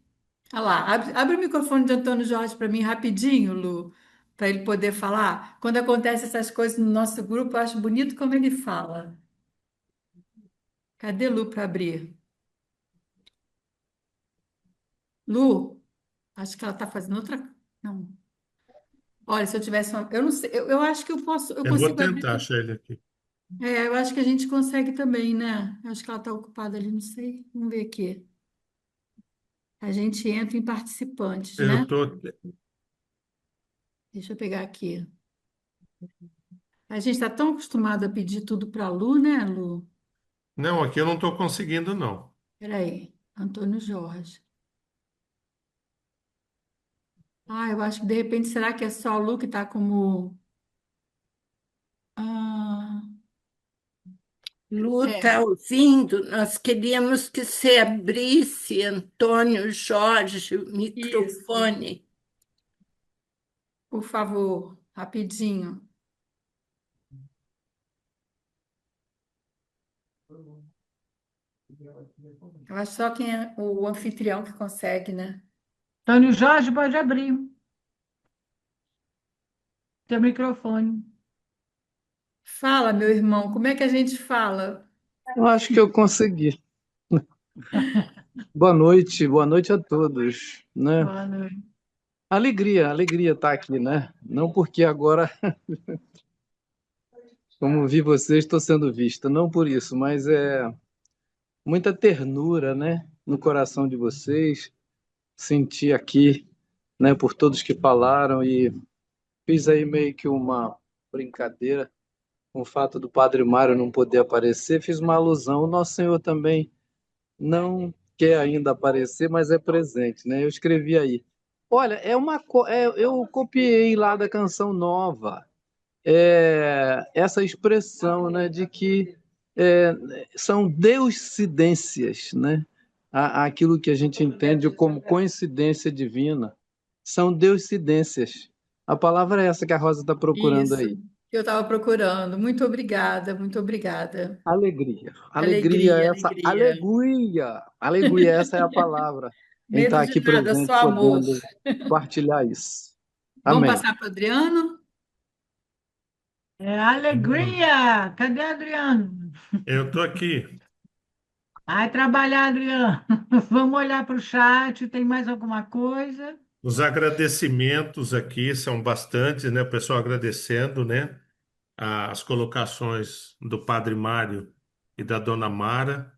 Speaker 2: Olha lá, abre o microfone de Antônio Jorge para mim rapidinho, Lu, para ele poder falar. Quando acontecem essas coisas no nosso grupo, eu acho bonito como ele fala. Cadê Lu para abrir? Lu, acho que ela está fazendo outra. Não. Olha, se eu tivesse uma. Eu não sei, eu acho que eu posso, eu
Speaker 4: Eu vou
Speaker 2: consigo abrir.
Speaker 4: tentar achar ele aqui.
Speaker 2: Eu acho que a gente consegue também, né? Eu acho que ela está ocupada ali, não sei. Vamos ver aqui. A gente entra em participantes,
Speaker 4: Eu
Speaker 2: né?
Speaker 4: tô.
Speaker 2: Deixa eu pegar aqui. A gente está tão acostumado a pedir tudo para a Lu, né, Lu?
Speaker 4: Não, aqui eu não estou conseguindo, não.
Speaker 2: Peraí, Antônio Jorge. Eu acho que de repente, será que é só a Lu que está como. Ah,
Speaker 5: Lu,
Speaker 2: é,
Speaker 5: está ouvindo? Nós queríamos que você abrisse, Antônio Jorge, o
Speaker 2: isso.
Speaker 5: microfone.
Speaker 2: Por favor, rapidinho. Eu acho só quem é o anfitrião que consegue, né?
Speaker 1: Antônio Jorge, pode abrir teu microfone.
Speaker 2: Fala, meu irmão, como é que a gente fala?
Speaker 6: Eu acho que eu consegui. Boa noite a todos, né?
Speaker 1: Boa noite.
Speaker 6: Alegria estar aqui, né? Não porque agora, como vi vocês, estou sendo vista, não por isso, mas é muita ternura, né? No coração de vocês, senti aqui, né? Por todos que falaram e fiz aí meio que uma brincadeira com o fato do Padre Mário não poder aparecer, fiz uma alusão. O Nosso Senhor também não quer ainda aparecer, mas é presente, né? Eu escrevi aí. Olha, eu copiei lá da Canção Nova essa expressão, né, de que é, são deuscidências, né? Aquilo que a gente entende como coincidência divina, são deuscidências. A palavra é essa que a Rosa está procurando
Speaker 2: Isso,
Speaker 6: aí.
Speaker 2: que eu estava procurando. Muito obrigada, muito obrigada.
Speaker 6: Alegria,
Speaker 2: Alegria,
Speaker 6: essa
Speaker 2: alegria.
Speaker 6: aleluia, essa é a palavra em
Speaker 2: Medo
Speaker 6: estar
Speaker 2: de
Speaker 6: aqui
Speaker 2: nada,
Speaker 6: presente,
Speaker 2: só amor.
Speaker 6: podendo partilhar isso.
Speaker 2: Vamos
Speaker 6: Amém.
Speaker 2: passar para o Adriano?
Speaker 1: Alegria! Cadê Adriano?
Speaker 4: Eu estou aqui.
Speaker 1: Vai trabalhar, Adriano. Vamos olhar para o chat. Tem mais alguma coisa?
Speaker 4: Os agradecimentos aqui são bastantes, né? O pessoal agradecendo, né? As colocações do Padre Mário e da Dona Mara,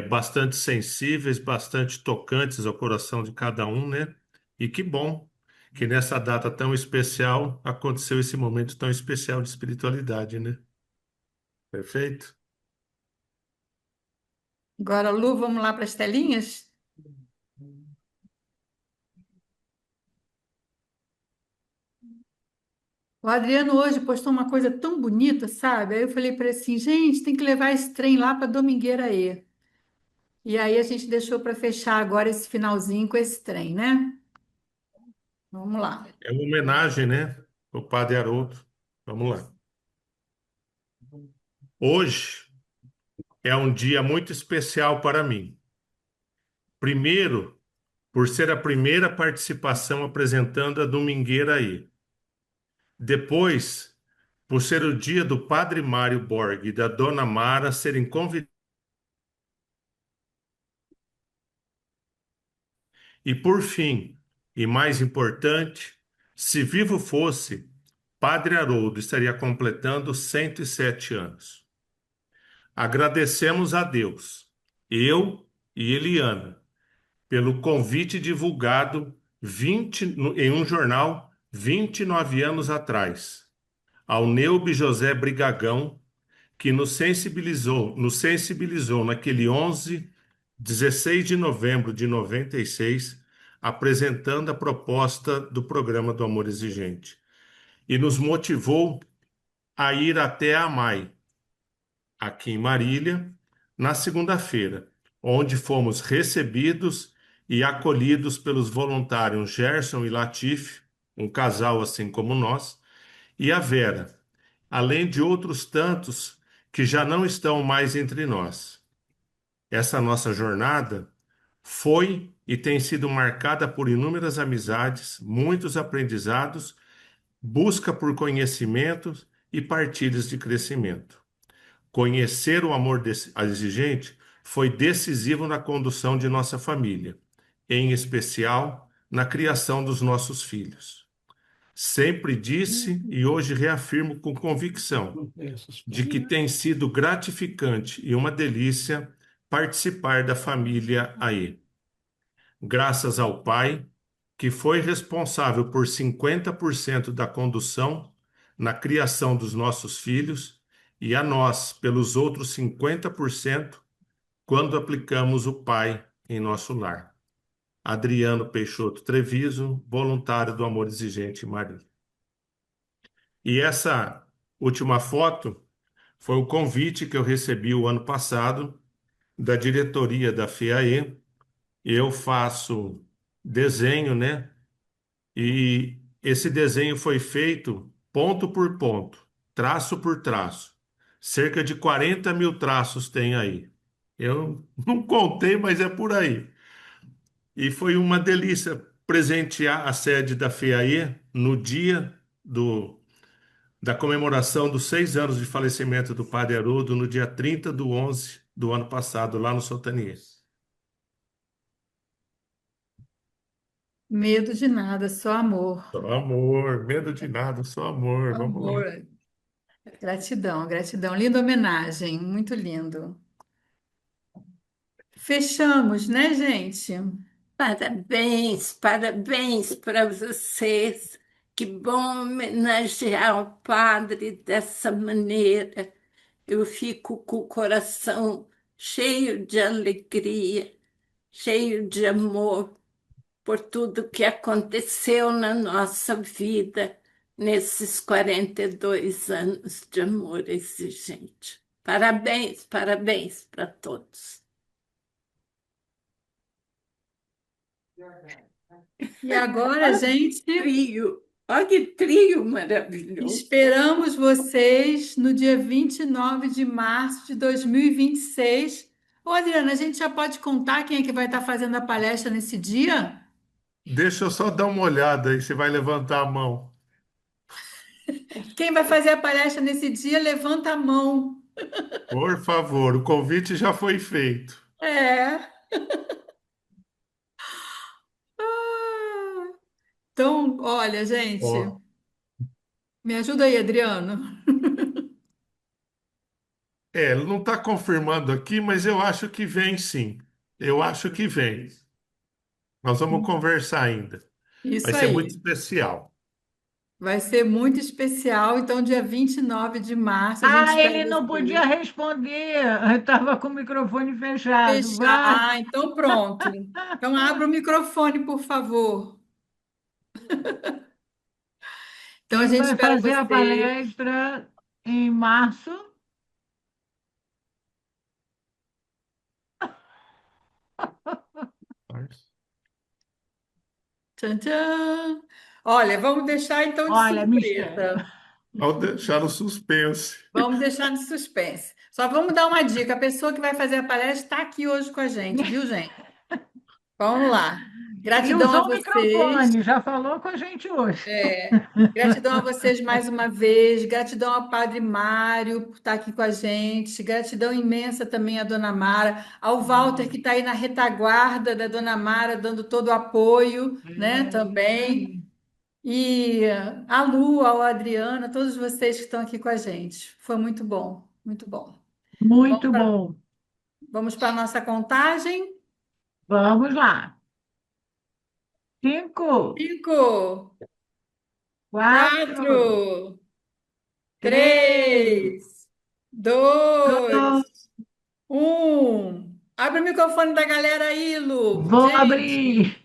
Speaker 4: bastante sensíveis, bastante tocantes ao coração de cada um, né? E que bom que nessa data tão especial aconteceu esse momento tão especial de espiritualidade, né? Perfeito?
Speaker 2: Agora, Lu, vamos lá para as telinhas? O Adriano hoje postou uma coisa tão bonita, sabe? Aí eu falei para ele assim, gente, tem que levar esse trem lá para Domingueira aí. E aí a gente deixou para fechar agora esse finalzinho com esse trem, né? Vamos lá.
Speaker 4: É uma homenagem, né? O Padre Haroldo. Vamos lá. Hoje é um dia muito especial para mim. Primeiro, por ser a primeira participação apresentando a Domingueira aí. Depois, por ser o dia do Padre Mário Borg e da Dona Mara serem convidados. E por fim, e mais importante, se vivo fosse, Padre Haroldo estaria completando 107 anos. Agradecemos a Deus, eu e Eliana, pelo convite divulgado em um jornal 29 anos atrás, ao Neubi José Brigagão, que nos sensibilizou naquele 16 de novembro de 96, apresentando a proposta do programa do Amor Exigente, e nos motivou a ir até a AMAI, aqui em Marília, na segunda-feira, onde fomos recebidos e acolhidos pelos voluntários Gerson e Latif, um casal assim como nós, e a Vera, além de outros tantos que já não estão mais entre nós. Essa nossa jornada foi e tem sido marcada por inúmeras amizades, muitos aprendizados, busca por conhecimentos e partilhas de crescimento. Conhecer o amor exigente foi decisivo na condução de nossa família, em especial na criação dos nossos filhos. Sempre disse e hoje reafirmo com convicção de que tem sido gratificante e uma delícia participar da família AE. Graças ao pai, que foi responsável por 50% da condução na criação dos nossos filhos, e a nós pelos outros 50% quando aplicamos o pai em nosso lar. Adriano Peixoto Treviso, voluntário do Amor Exigente Marília. E essa última foto foi o convite que eu recebi o ano passado da diretoria da FEAE. Eu faço desenho, né? E esse desenho foi feito ponto por ponto, traço por traço. Cerca de 40 mil traços tem aí. Eu não contei, mas é por aí. E foi uma delícia presentear a sede da FEAE no dia da comemoração dos 6 anos de falecimento do Padre Haroldo, no dia 30/11 do ano passado, lá no Sotanier.
Speaker 2: Medo de nada, só amor.
Speaker 4: Só amor, medo de nada, só amor. Vamos lá.
Speaker 2: Amor. Gratidão, gratidão. Linda homenagem, muito lindo. Fechamos, né, gente?
Speaker 5: Parabéns, parabéns para vocês. Que bom homenagear o padre dessa maneira. Eu fico com o coração cheio de alegria, cheio de amor por tudo que aconteceu na nossa vida nesses 42 anos de amor exigente. Parabéns, parabéns para todos.
Speaker 2: E agora, gente,
Speaker 5: Trio, olha que trio maravilhoso.
Speaker 2: esperamos vocês no dia 29 de março de 2026. Ô, Adriana, a gente já pode contar quem é que vai estar fazendo a palestra nesse dia?
Speaker 4: Deixa eu só dar uma olhada aí, você vai levantar a mão.
Speaker 2: Quem vai fazer a palestra nesse dia, levanta a mão.
Speaker 4: Por favor, o convite já foi feito.
Speaker 2: É. Então, olha, gente,
Speaker 4: Ó,
Speaker 2: me ajuda aí, Adriano.
Speaker 4: ele não está confirmando aqui, mas eu acho que vem sim. Eu acho que vem. Nós vamos conversar ainda. Vai
Speaker 2: Isso
Speaker 4: ser muito
Speaker 2: aí.
Speaker 4: especial.
Speaker 2: Vai ser muito especial. Então, dia 29 de março, a gente
Speaker 1: Ah,
Speaker 2: espera
Speaker 1: ele não podia
Speaker 2: você
Speaker 1: responder, estava com o microfone fechado.
Speaker 2: fechar.
Speaker 1: Vai.
Speaker 2: Ah, então pronto. Então, abra o microfone, por favor. Então a
Speaker 1: E
Speaker 2: gente
Speaker 1: vai
Speaker 2: espera
Speaker 1: fazer a
Speaker 2: vocês.
Speaker 1: palestra em março.
Speaker 2: Tchan, tchan. Olha, vamos deixar então de
Speaker 1: Olha, mistério.
Speaker 2: surpresa.
Speaker 4: Ao deixar no suspense.
Speaker 2: Vamos deixar no suspense. Só vamos dar uma dica. A pessoa que vai fazer a palestra está aqui hoje com a gente, viu, gente? Vamos lá.
Speaker 1: E
Speaker 2: Gratidão a
Speaker 1: usou o
Speaker 2: vocês.
Speaker 1: microfone, já falou com a gente hoje.
Speaker 2: Gratidão a vocês mais uma vez. Gratidão ao Padre Mário por estar aqui com a gente. Gratidão imensa também à Dona Mara, ao Walter que está aí na retaguarda da Dona Mara, dando todo o apoio, né? Também. E a Lu, ao Adriana, todos vocês que estão aqui com a gente. Foi muito bom, muito bom.
Speaker 1: Muito bom.
Speaker 2: Vamos para a nossa contagem?
Speaker 1: Vamos lá. 5,
Speaker 2: 5,
Speaker 1: 4,
Speaker 2: 4,
Speaker 1: 3,
Speaker 2: 3, 2,
Speaker 1: 2.
Speaker 2: 1. Abre o microfone da galera aí, Lu.
Speaker 1: Vou
Speaker 2: Gente.
Speaker 1: abrir.